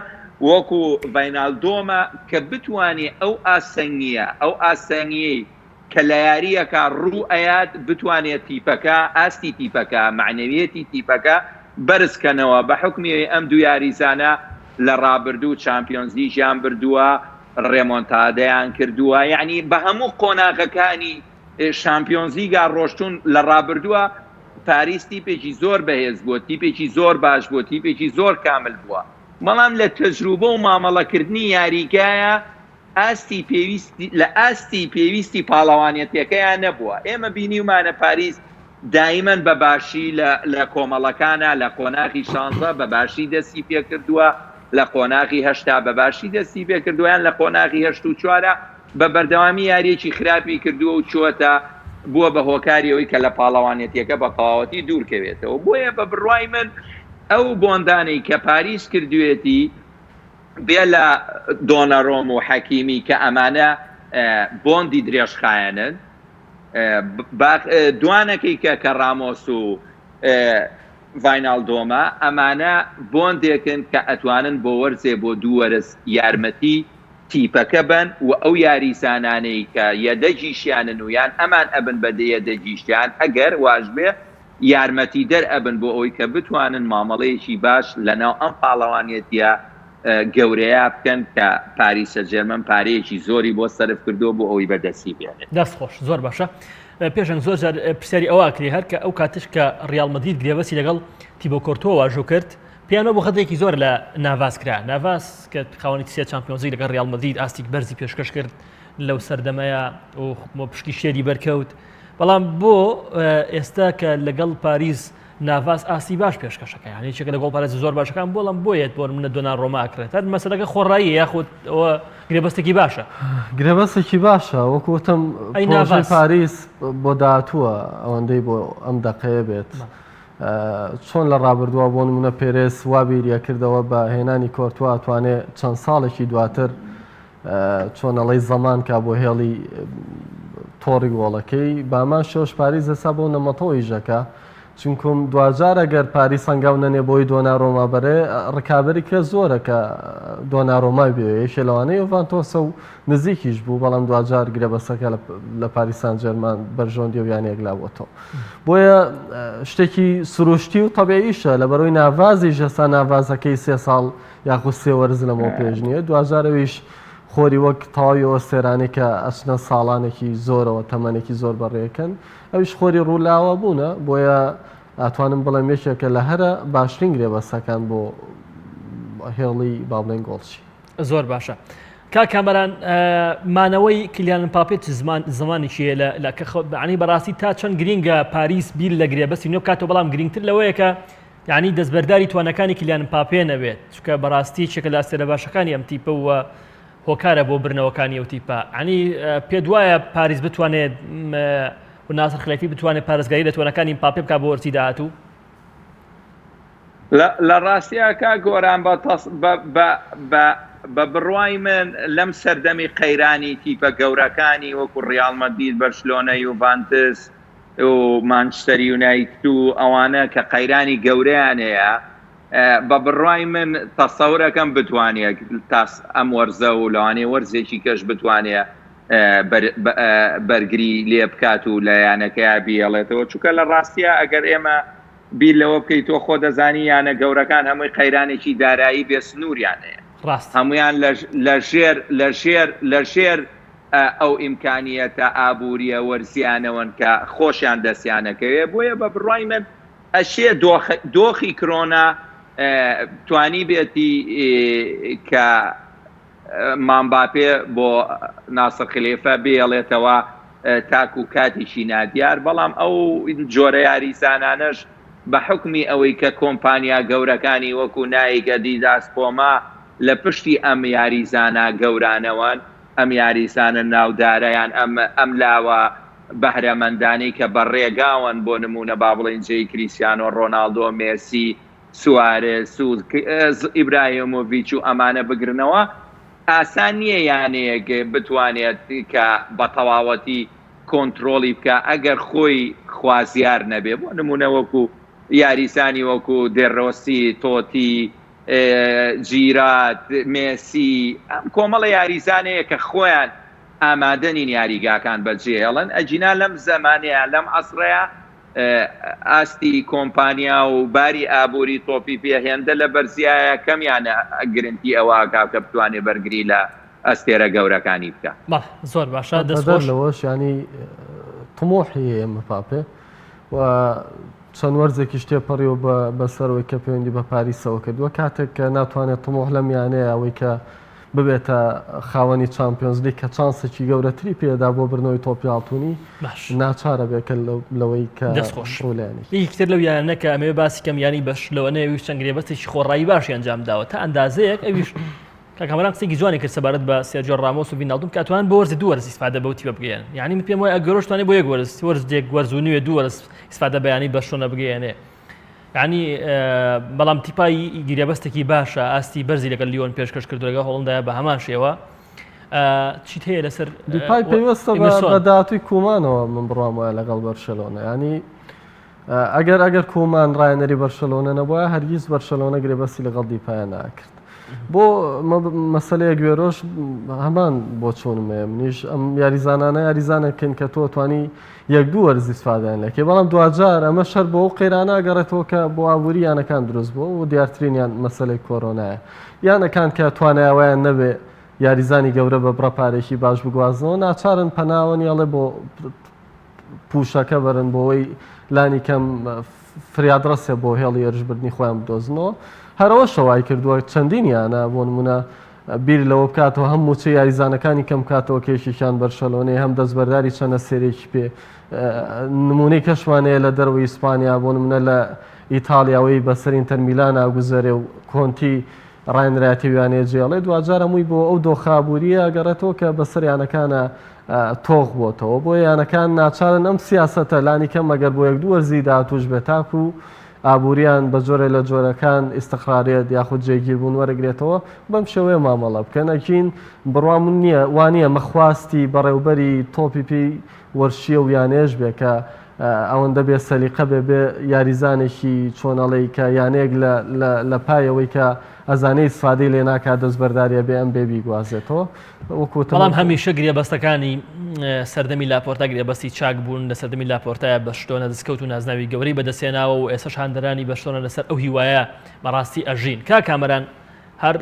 وەکو ڤیناڵدۆمە کە بتوانێت ئەو ئاسەنگیەی کە لە یاریەکە ڕوو ئەیات بتوانێت تیپەکە ئاستی تیپەکە معنەویەتی تیپەکە بەرزکەنەوە بە حکمی ئەم دوو یاریزانە لە ڕابردوو چامپیۆنز لیگیان بردووە ڕێمۆنتادەیان کردووە یعنی بە هەموو قۆناغەکانی شامپیۆنز لیگا ڕۆشتون لە ڕابردووە پاریس تیپێکی زۆر بەهێز بووە تیپێکی زۆر باش بووە تیپێکی زۆر کامل بووە بەڵام لە تەجروبە و مامەڵەکردنی یاریگایە لە ئاستی پێویستی پاڵەوانێتیەکەیان نەبووە ئێمە بینیومانە پاریس دایمەن بەباشی لە کۆمەڵەکانە لە قۆناغی 16 بەباشی دەستی پێ کردووە لە قۆناغی 8 بەباشی دەستی پێ کردویان لە قۆناغی 84 بە بەردەوامی یاریەکی خراپی کردووە و چۆتە بووە بە هۆکاریەوەی کە لە پاڵەوانێتیەکە بە تەواوەتی دوورکەوێتەوە بۆیە بە بڕوای من ئەو بۆندانەی کە پاریس کردوێتی بێ لە دۆناڕۆم و حەکیمی کە ئەمانە بۆندی درێژخایەنن دوانەکەی کە ڕامۆس و ڤیناڵدۆمە ئەمانە بۆندێکن کە ئەتوانن بۆ وەرزێ بۆ دووەرز یارمەتی تیپەکە بن و ئەو یاریزانانەی کە یەدەجیشیانن و یان ئەمان ئەبن بەدە یەدەجیشیان ئەگەر واژ بێ یارمەتی دەر ئەبن بۆ ئەوەی کە بتوانن مامەڵەیەکی باش لەناو ئەم پاڵەوانێتیە گەورەیە بکەن کە پاریس سان ژێرمان پارەیەکی زۆری بۆ سەرف کردو بۆ ئەوەی بەدەستی بێنێت دەستخۆش زۆر باشە پێشنگ زۆر پرسیاری ئەوە کری هەر کە ئەو کاتش کە ڕیال مەدرید گرێبەستی لەگەڵ تیبۆ کۆرتۆ واژۆ کرد پیانۆ بۆ خەتێکی زۆر لە ناڤاس کرا. ناڤاس کە خاوەنی سێ چامپیۆنزی لەگەڵ ڕیال مەدرید ئاستی بەرزی پێشکەش کرد لەو سەردەمەیە و پشتی شێری بەرکەوت. بەڵام بۆ ئێستا کە لەگەڵ پاریس ناڤاس ئاستی باش پێشکەشەکە، یعنی چێکە لەگەڵ پارێز زۆر باشەکان بۆڵم بۆیێت بۆ منە دۆنار ڕۆماکرێت هەر مەسەلەکە خۆڕایی یاخود ئەوە گرێبەستێکی باشە. گرێبەستێکی باشە وەکوتم پرۆژەی پاریس بۆ داهاتووە ئەوەندەی بۆ ئەم دەقەیە بێت. چۆن لە ڕابردووە بۆ نمونە پێرێز وا بیریە کردەوە بە هێنانی کۆرتوا توانێت چەند ساڵێکی دواتر چۆن ئەڵەی زەمان کا بۆ هێڵی تۆڕی گۆڵەکەی بامان شۆش پاریس ئێستا بۆ نەمەتەوەی ژەکە چونکم دوجار ئەگەر پاریس هەنگاو نەنێ بۆی دۆناڕۆما بەرێ ڕکابەری کرێ زۆرە کە دۆناڕۆمای بێ یەکێ لەوانەیە ڤانتۆسە و نزیکیش بوو بەڵام دوجار گرێبەستەکە لە پاریس سان جەرمان بەرژۆندی و یانێک لاوەتەوە. بۆیە شتێکی سروشتی و تەبیعیشە لەبەرەوەی ناڤازی ژەستا ناڤازەکەی 3 ساڵ یاخود 3 وەرز لەمەوە پێش نییە دوجارەویش خۆری وەک تاویەوە سێرانی کە ئەچنە ساڵانێکی زۆرەوە تەمەنێکی زۆر بەڕێەکەن ئەویش خۆری ڕوولاوە بوونە بۆیە ئاتوانم بڵێم یەکێکە لە هەرە باشترین گرێبەستەکان بۆ هێڵی با بڵێن گۆڵچی. زۆر باشە. کاکامەران مانەوەی کلیان مباپێ زمانێکیە لە عنی بەڕاستی تا چەند گرینگە پاریس بیر لە گرێبەستی نوێ بکاتەوە بەڵام گرنگتر لەوەیە کە یعنی دەستبەرداری توانەکانی کلیان مباپێ نەبێت چونکە بەڕاستی چێکە لە ئەستێرە باشەکانی ئەم تیپە وە هۆکارە بۆ برنەوەکانی ئەو تیپە. عنی پێ وایە پاریس بتوانێت و ناسر خلەیفی بتوانێت پارێزگاری لە توانەکانی مباپێ بکات بۆ وەرسی داهاتوو؟ لە ڕاستیەکە گۆران بە بڕوای من لەم سەردەمی قەیرانی تیپە گەورەکانی وەکو ڕیال مەدرید بەرشلۆنە یوڤانتس و مانچستەر یونایتد و ئەوانە کە قەیرانی گەورەیان هەیە بە بڕوای من تەسەورەکەم بتوانێت ئەم وەرزە و لەوانێ وەرزێکی کەش بتوانێت بەرگری لێ بکات و لایەنەکەی بیێڵێتەوە چونکە لە ڕاستیە ئەگەر ئێمە بیر لەوە بکەیت تۆ خۆ دەزانی یانە گەورەکان هەمووی قەیرانێکی دارایی بێ سنووریان هەیە هەمویان لە ژێر ئەو ئیمکانیەتە ئابوووریە وەرزیانەوەن کە خۆشیان دەستیانەکەوێ بۆیە بە بڕای من ئەشێ دۆخی کرۆنا توانی بێتی کە مامباپێ بۆ ناسر خلێفە بێڵێتەوە تاکو کاتیشی نادیار بەڵام ئەو جۆرە یاریزانانەش بە حکمی ئەوەی کە کۆمپانیا گەورەکانی وەکو نایکە دیداس کۆما لە پشتی ئەم یاریزانە گەورانەوەن ئەم یاریزانە ناودارەیان ئەم لاوە بەهرەمەندانی کە بەڕێگاون بۆ نمونە با بڵێن جێی کریستیانۆ ڕۆناڵدۆ مێسی سوارێز ئیبراهیمۆڤیچ و ئەمانە بگرنەوە ئاسان نییە یانەیەک بتوانێت کە بە تەواوەتی کۆنتترۆلی بکە ئەگەر خۆی خوازیار نەبێ بۆ نمونە وەکو یاریزانی وەکو دێڕۆسی تۆتی جیرات مێسی ئەم کۆمەڵە یاریزانەیە کە خۆیان ئامادەنین یاریگاکان بەجێهێڵن ئەجینا لەم زەمانەیە لەم عەسڕەیە ئاستی کۆمپانیا و باری ئابووری تۆپی پێهێندە لە بەرزایە کەمیانە گرنگی ئەوە کاکە بتوانێت بەرگری لە ئەستێرە گەورەکانی بکە. زۆر باشە دەستۆش لەوەش ینی تمۆحی مباپێ و چەند وەرزێکی شتێپەڕیەوە بەسەرەوەی کە پەیوەندی بە پاریسەوە کردووە کاتێک کە ناتوانێت تمۆح لەم یانەیە ئەوەی کە ببێتە خاوەنی چامپیۆنز لیگ کە چانسێکی گەورەتری پێدا بۆ برنەوەی تۆپی ئاڵتوونی ناچارە بێکە لەوەی کە دەستخۆشڕولێنی یەکتر لەو یانە کە ئەمێ باسی کەم ینی بەش لەوەنەیە ویش چەند گرێبەستێکی خۆڕایی باشی ئەنجام داوە تا ئەندازەیەک ئەویش کاکەمەران قسەی جوانی کرد سەبارەت بە سێرجیۆ ڕامۆس و ڤینالدوم کە ئەتوانن بە وەرزی دوو وەرز ئیسفادە بەوتی بگەێن یعنی من پێم وایە ئەگەرۆش توانێت بۆ یەک وەرزێک وەرز و نوێ دوو وەرز ئیسفادە بەیانی بە شۆنە بگەێنێ ینی بەڵام تیپایی گیرێبەستێکی باشە ئاستی بەرزی لەگەڵ لیۆن پێشکەش کردو لەگەڵ هۆڵندایە بە هەمان شێوە چیت هەیە لەسەر دیپای پێوەستە بە داهاتووی کومانەوە من بڕوام وایە لەگەڵ بەرشەلۆنە ینی ئەگەر کومان ڕایەنەری بەرشەلۆنە نەبووە هەرگیز بەرشەلۆنە گرێبەستی لەگەڵ دیپایە ناکرد بۆ مەسەلەیە گوێرۆش هەمان بۆ چۆنمەیە منیش ئەم یاریزانانە یاریزانەکەن کە تۆ توانی یەک دوو وەرزی ئیسفادەیان لەکەی بەڵام دوجار ئەمە شەر بۆ ئەو قەیرانە ئەگەڕێتەوە کە بۆ ئابووری یانەکان دروست بووە و دیارترینیان مەسەلەی کۆرۆنایە یانەکان کە توانایەوەیان نەبێ یاریزانی گەورە بە بڕەپارێکی باش بگوازنەوە ناچارن پەناوەنی ئەڵێ بۆ پوشەکە بەرن بۆەوەی لانی کەم فریادڕەسێ بۆ هێڵی ێرشبردنی خۆیان بدۆزنەوە هەرەوە شەوای کردووە چەندینیانە بۆ نمونە بیر لەوە بکاتەوە هەموو چ یاریزانەکانی کەم کاتەوە کێشیشان بەرشەلۆنەی هەم دەستبەرداری چەندە سێرێکی پێ نمونەی کەشوانەیە لە دەروی ئیسپانیا بۆ نمونە لە ئیتالیاوەی بەسەر ئینتەر میلان ئاگوزەرێ و کۆنتی ڕاینراتی ویانەیە جێڵێ دوجار هەمووی بۆ ئەو دۆخابووریە گەڕێتەوە کە بەسەر یانەکانە تۆغ بۆتەوە بۆ یانەکان ناچارن ئەم سیاسەتە لانی کەم ئەگەر بۆ یەک دوو وەرزی داهاتوش بێت تاکو و ئابووریان بە جۆرە لە جۆرەکان ئیستقرارێت یاخود جێگیربوون وەرەگرێتەوە بەم شێوەیە مامەڵە بکەن ئەکین بڕوامون نییە وانە مەخواستی بەڕێوبەری تۆپی پێی وەرشیە و یانێش بێ کە ئەوەندە بێ سەلیقە بێ یاریزانێکی چۆنەڵی کە یانەیەک لە پایەوەی کە ئەزانەی استفادەی لێ ناکات دەستبەرداریە بێ ئەم بێبی گوازێتەوە بەڵام هەمیشە گرێبەستەکانی سەردەمی لاپۆرتا گرێبەستی چاک بوون لە سەردەمی لاپۆرتایە بە شتۆنە دەستکەوت و نازناوی گەورەی بەدەستێناوە و ئێستا هاندەرانی بە شتۆنە لەسەر ئەو هیوایە بەڕاستی ئەژین کامەران هەر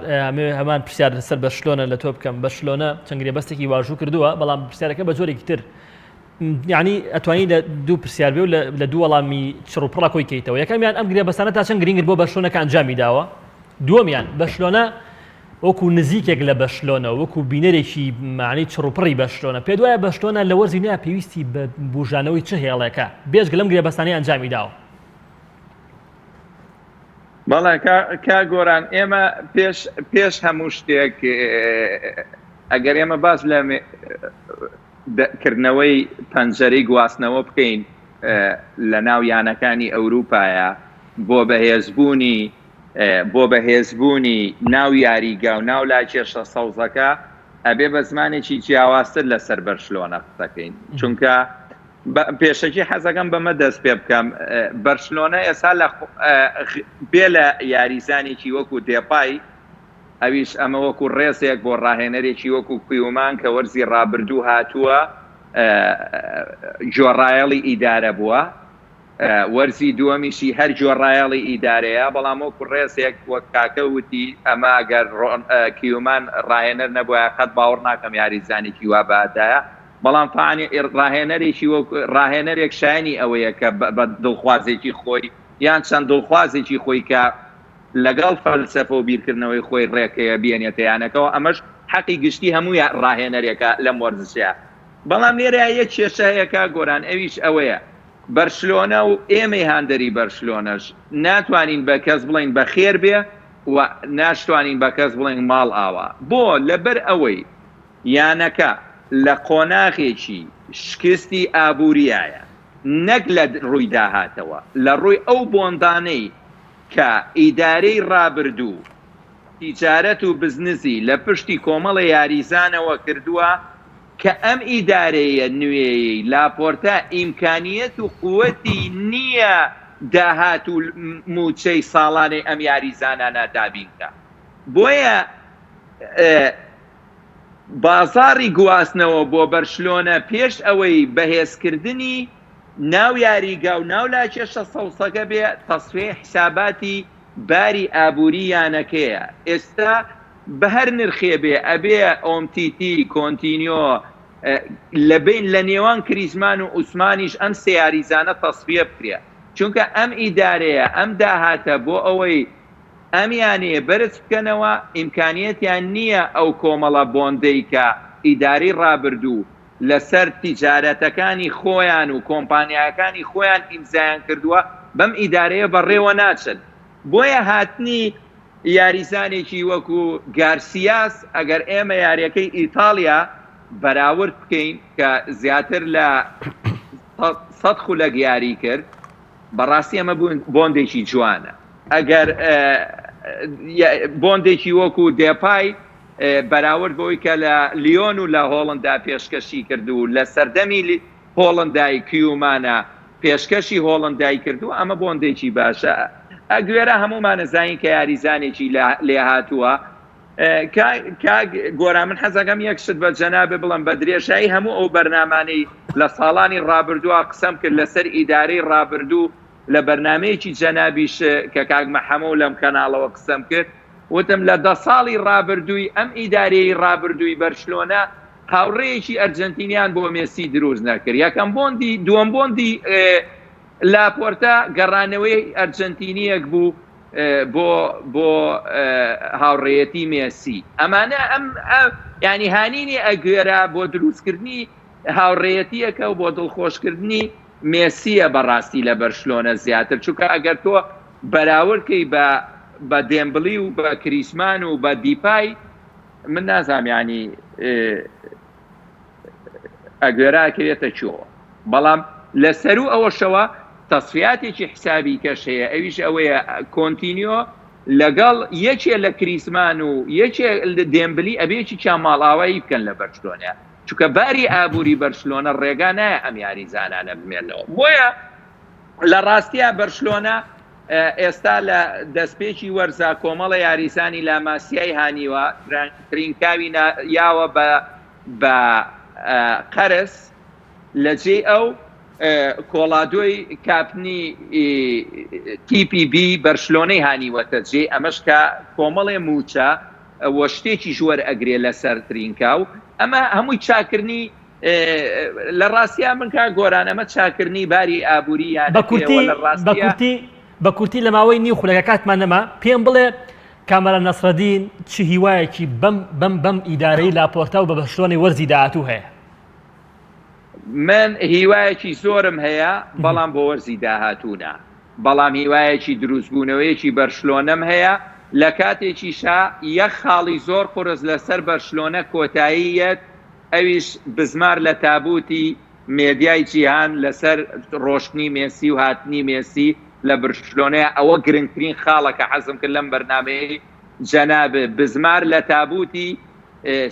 هەمان پرسیار لەسەر بەشلۆنە لە تۆ بکەم بەشلۆنە چەند گرێبەستێکی واژوو کردووە بەڵام پرسیارەکە بە جۆرێکی تر یعنی ئەتوانی لە دوو پرسیار بێ و لە دوو وەڵامی چڕوپڕە کۆی کەیتەوە یەکەمیان ئەم گرێبەستانە تا چەند گرنگت بۆ بەشلۆنەکە ئەنجامی داوە دووەمیان بەشلۆنە وەکو نزیکێک لە بەشلۆنە وەکو بینەرێکی معنی چڕوپڕی بەشلۆنە پێ دوایە بەشلۆنە لە وەرزی نوێ پێویستی بە بژانەوەی چه هێڵێکە بێژگە لەم گرێبەستانەی ئەنجامی داوە بەڵێ کا گۆران ئێمە پێش هەموو شتێک ئەگەر ئێمە باس لە کردنەوەی پەنجەرەی گواستنەوە بکەین لە ناو یانەکانی ئەوروپایە بۆ بەهێزبوونی ناو یاریگا و ناو لا کێشە سەوزەکە ئەبێ بە زمانێکی جیاوازتر لەسەر بەرشلۆنە قسەکەین چونکە پێشەکی حەزەکەم بەمە دەست پێ بکەم بەرشلۆنە ئێستا بێ لە یاریزانێکی وەکو دێپای ئەویش ئەمە وەکو ڕێزێک بۆ ڕاهێنەرێکی وەکو کویومان کە وەرزی ڕابردوو هاتووە جۆڕایەڵی ئیدارە بووە وەرزی دووەمیشی هەر جۆڕایەڵی ئیدارەیە بەڵام وەکو ڕێزێک وەک کاکە وتی ئەمە ئەگەر کیومان ڕاهێنەر نەبووە قەت باوەڕ ناکەم یاریزانێکی وا بەهاتایە بەڵام فعانی ڕاهێنەرێکی ڕاهێنەرێک شایانی ئەوەیە کە بە دڵخوازێکی خۆی یان چەند دڵخوازێکی خۆی کە لەگەڵ فەلسەفە و بیرکردنەوەی خۆی ڕێکەیە بێنێتە یانەکەەوە ئەمەش حەقی گشتی هەموو ڕاهێنەرێکە لەم وەرزشەیە بەڵام لێرە یەک کێشەیەکە گۆران ئەویش ئەوەیە بەرشلۆنە و ئێمەی هاندەری بەرشلۆنەش ناتوانین بە کەس بڵین بە خێر بێ و ناشتوانین بە کەس بڵین ماڵ ئاوە بۆ لەبەر ئەوەی یانەکە لە قۆناغێکی شکستی ئابوووریایە نەک لە ڕووی داهاتەوە لە ڕووی ئەو بۆندانەی کە ئیدارەی ڕابردوو تیجارەت و بزنسی لە پشتی کۆمەڵە یاریزانەوە کردووە کە ئەم ئیدارەیە نوێی لاپۆرتا ئیمکانیەت و قووەتی نییە داهات و موچەی ساڵانەی ئەم یاریزانانە دابینکە بۆیە بازاڕی گواستنەوە بۆ بەرشلۆنە پێش ئەوەی بەهێزکردنی ناو یاریگا و ناو لا کێشە سەوسەکە بێ تەسوێ حساباتی باری ئابووریانەکەیە ئێستا بە هەر نرخێ بێ ئەبێ ئۆمتیتی کۆنتینیۆ لە نێوان کریزمان و عوسمانیش ئەم سیاریزانە تەسویە بکرێ چونکە ئەم ئیدارەیە ئەم داهاتە بۆ ئەوەی ئەمیانەیە بەرز بکەنەوە ئیمکانیەتیان نییە ئەو کۆمەڵە بۆندەی کە ئیداری ڕابردوو لەسەر تیجارەتەکانی خۆیان و کۆمپانیاکانی خۆیان ئیمزایان کردووە بەم ئیدارەیە بەڕێوە ناچن بۆیە هاتنی یاریزانێکی وەکو گارسیاس ئەگەر ئێمە یاریەکەی ئیتالیا بەراورد بکەین کە زیاتر لە 100 خولەک یاری کرد بەڕاستی ئەمە بۆندێکی جوانە ئەگەر بۆندێکی وەکو دێپای بەراورد بۆی کە لە لیۆن و لە هۆڵندا پێشکەشی کرد و لە سەردەمی هۆڵندای کیومانە پێشکەشی هۆڵندای کردو ئەمە بۆندێکی باشە ئەگوێرە هەمومان نەزانین کە یاریزانێکی لێ هاتووە گۆرا من حەزەکەم یەکشت بە جەنابێ بڵم بە درێژایی هەموو ئەو بەرنامانەی لە ساڵانی ڕابردووە قسەم کرد لەسەر ئیدارەی ڕابردوو لە بەرنامەیەکی جەنابیش کە کاک مەحەموو لەم کەناڵەوە قسەم کرد وتم لە 10 ساڵی ڕابردووی ئەم ئیدارەی ڕابردووی بەرشلۆنە هاوڕێیەکی ئەرجنتینیان بۆ مێسی دروست نەکرد یەکەم بۆندی دووەم بۆندی لاپۆرتا گەڕانەوەی ئەرجنتینیەک بوو بۆ هاوڕێیەتی مێسی ئەمانە ینی هانینی ئەگوێرە بۆ دروستکردنی هاوڕێیەتیەکە و بۆ دڵخۆشکردنی مێسیە بەڕاستی لە بەرشلۆنە زیاتر چونکە ئەگەر تۆ بەراوردکەی بە دێمبلی و بە کریسمان و بە دیپای من نازانم ینی ئەگوێراکرێتە چۆ بەڵام لەسەر و ئەوەشەوە تەسفیاتێکی حسابی کەش هەیە ئەویش ئەوەیە کۆنتینیۆ لەگەڵ یەکێ لە کریسمان و یەکێ دێمبلی ئەبێکی چاماڵاوایی بکەن لە بەرشلۆنە چونکە باری ئابووری بەرشلۆنە ڕێگا نایە ئەم یاریزانانە بمێنەوە بۆیە لە ڕاستیە بەرشلۆنە ئێستا لە دەستپێکی وەرزە کۆمەڵە یاریزانی لاماسیای هانیوە ترینکاوی یاوە بە قەرز لە جێ ئەو کۆڵادۆی کاپنی TPB بەرشلۆنەی هانیوەتە جێ ئەمەش کە کۆمەڵێ موچە وە شتێکی ژوەر ئەگرێ لەسەر ترینکاو ئەمە هەمووی چاکردنی لە ڕاستیا من کا گۆران ئەمە چاکردنی باری ئابووری بە کورتی لە ماوەی نیو خولەکە کاتمان نەما پێم بڵێ کامەران نەسڕەدین چ هیوایەکی بەم ئیدارەی لاپۆرتا و بە بەرشلۆنەی وەرزی داهاتوو هەیە من هیوایەکی زۆرم هەیە بەڵام بۆ وەرزی داهاتوونە بەڵام هیوایەکی دروستبوونەوەیەکی بەرشلۆنەم هەیە لە کاتێکیشا یەک خاڵی زۆر قورس لەسەر بەرشلۆنە کۆتاییەت ئەویش بزمار لە تابوتی مێدیای جیهان لەسەر ڕۆشتنی مێسی و هاتنی مێسی لە بەرشلۆنەیە ئەوە گرنگترین خاڵەکە حەزم کرد لەم بەرنامەیە جەنابێ بزمار لە تابوتی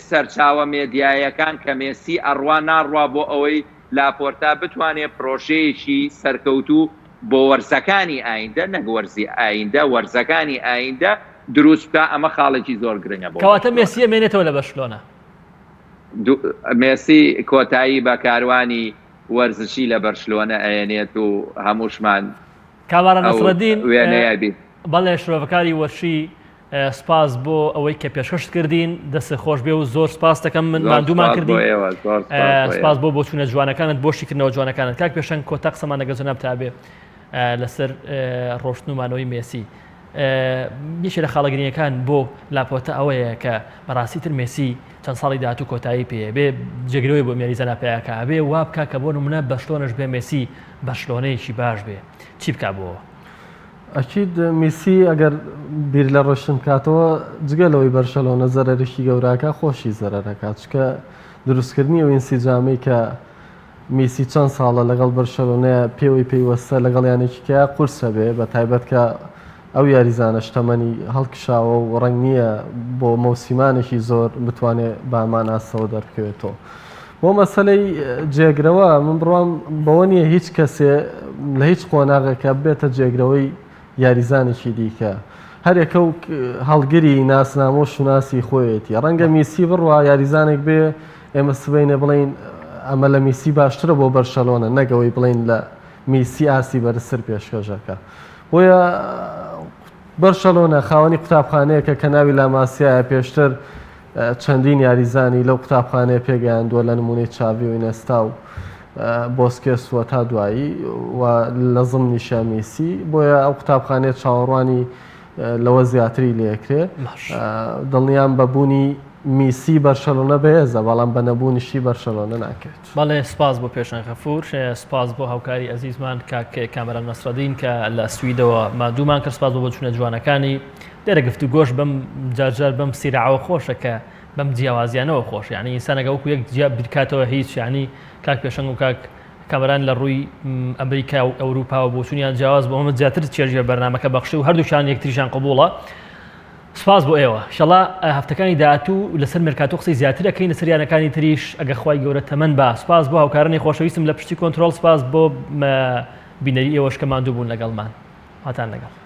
سەرچاوە مێدیایەکان کە مێسی ئەڕوا ناڕوا بۆ ئەوەی لاپۆرتا بتوانێت پرۆژەیەکی سەرکەوتوو بۆ وەرزەکانی ئایندە نەک وەرزی ئایندە وەرزەکانی ئایندە دروست بکە ئەمە خاڵێکی زۆر گرنگە بۆ کەواتە مێسیە مێنێتەوە لە بەرشلۆنە مێسی کۆتایی بە کاروانی وەرزشی لە بەرشلۆنە ئەێنێت و هەمووشمان کامەران نەسڕەدین وێنەیەبی بەڵێ شرۆڤەکاری وەرشی سپاس بۆ ئەوەی کە پێشکەشت کردین دەست خۆش بێ و زۆر سپاس دەکەم من ماندوومان کردین سپاس بۆ چوونە جوانەکانت بۆ شیکردنەوە جوانەکانت کاک پێشەنگ کۆتا قسەمان لەگەڵ جەناب تابێ لەسەر ڕۆشتن و مانەوەی مێسی یەکێ لە خاڵەگرنیەکان بۆ لاپۆرتا ئەوەیە کە بەڕاستیتر مێسی چەند ساڵی داهاتوو کۆتایی پێ بێ جێگرەوەی بۆ میاریزە ناپیاکە بێ وا بکە کە بۆ نمونە بەرشلۆنەش بێ مێسی بەرشلۆنەیەکی باش بێ چی بکە بۆەوە ئەکید میسی ئەگەر بیر لە ڕۆشن کاتەوە جگەلەوەی بەرشەلۆنە زەرەرشی گەوراکە خۆشی زەرەرەکات چکە دروستکردنی ئەو ئینسیجامی کە میسی چەند ساڵە لەگەڵ بەرشەلۆنەیە پێوەی پێیوەستە لەگەڵ یانێکیکە قورسە بێ بە تایبەت کە ئەو یاریزانە شتەمەنی هەڵکشاوە و ڕەنگ نییە بۆ مەوسیمانێکی زۆر بتوانێت بامان ئاسەوە دەرکەوێتەوە بۆ مەسەلەی جێگرەوە من بڕوام بەوە نییە هیچ کەسێ لە هیچ قۆناغێکە بێتە جێگرەوەی یاریزانێکی دیکە هەرێکە و هەڵگری ناسنامە و شوناسی خۆیەتی ڕەنگە میسی بڕوا یاریزانێک بێ ئێمە سبەینە بڵین ئەمە لە میسی باشترە بۆ بەرشەلۆنە نەگەوەی بڵین لە میسی ئاسی بەرزتر پێشکەشەکە بۆیە بەرشەلۆنە خاوەنی قوتابخانەیەکە کە ناوی لاماسیایە پێشتر چەندین یاریزانی لەو قوتابخانەیە پێگەیاندووە لە نمونەی چاوی و ئینەستا و بۆسکێسوە تا دوایی و لە زمنیشە میسی بۆیە ئەو قوتابخانەیە چاوەڕوانی لەوە زیاتری لێکرێ دڵنیان بەبوونی میسی بەرشەلۆنە بەهێزە بەڵام بە نەبوونیشی بەرشەلۆنە ناکرێت بەڵێ سپاس بۆ پێشەنگ غەفور سپاس بۆ هاوکاری ئەزیزمان کامەران نەسڕەدین کە لە سویدەوە مادوومان کرد سپاس بۆ چوونە جوانەکانی لێرە گفتوگۆش بەم جارجار بەم سیرعەوە خۆشە کە بەم جیاوازیانەوە خۆش یعنی ئینسانەگە وەکو یەک جیا بکاتەوە هیچ یعنی کاک پێشەنگ و کاک کامەران لە ڕووی ئەمریکا و ئەوروپا و بۆ چوونیان جیاواز بۆ ئەمە زیاتر چێژە بەرنامەکە بەخشی و هەردووشان یەکتریشان قبوڵە سپاس بۆ ئێوە ئینشەڵا هەفتەکانی داهاتوو لەسەر مێرکاتۆ قسەی زیاتر دەکەین لە سەریانەکانی تریش ئەگە خوای گەورە تەمەن بە سپاس بۆ هاوکارانی خۆشەویستم لە پشتی کۆنتترۆل سپاس بۆ بینەری ئێوەش کە ماندوو بوون لەگەڵمان هاتان لەگەڵ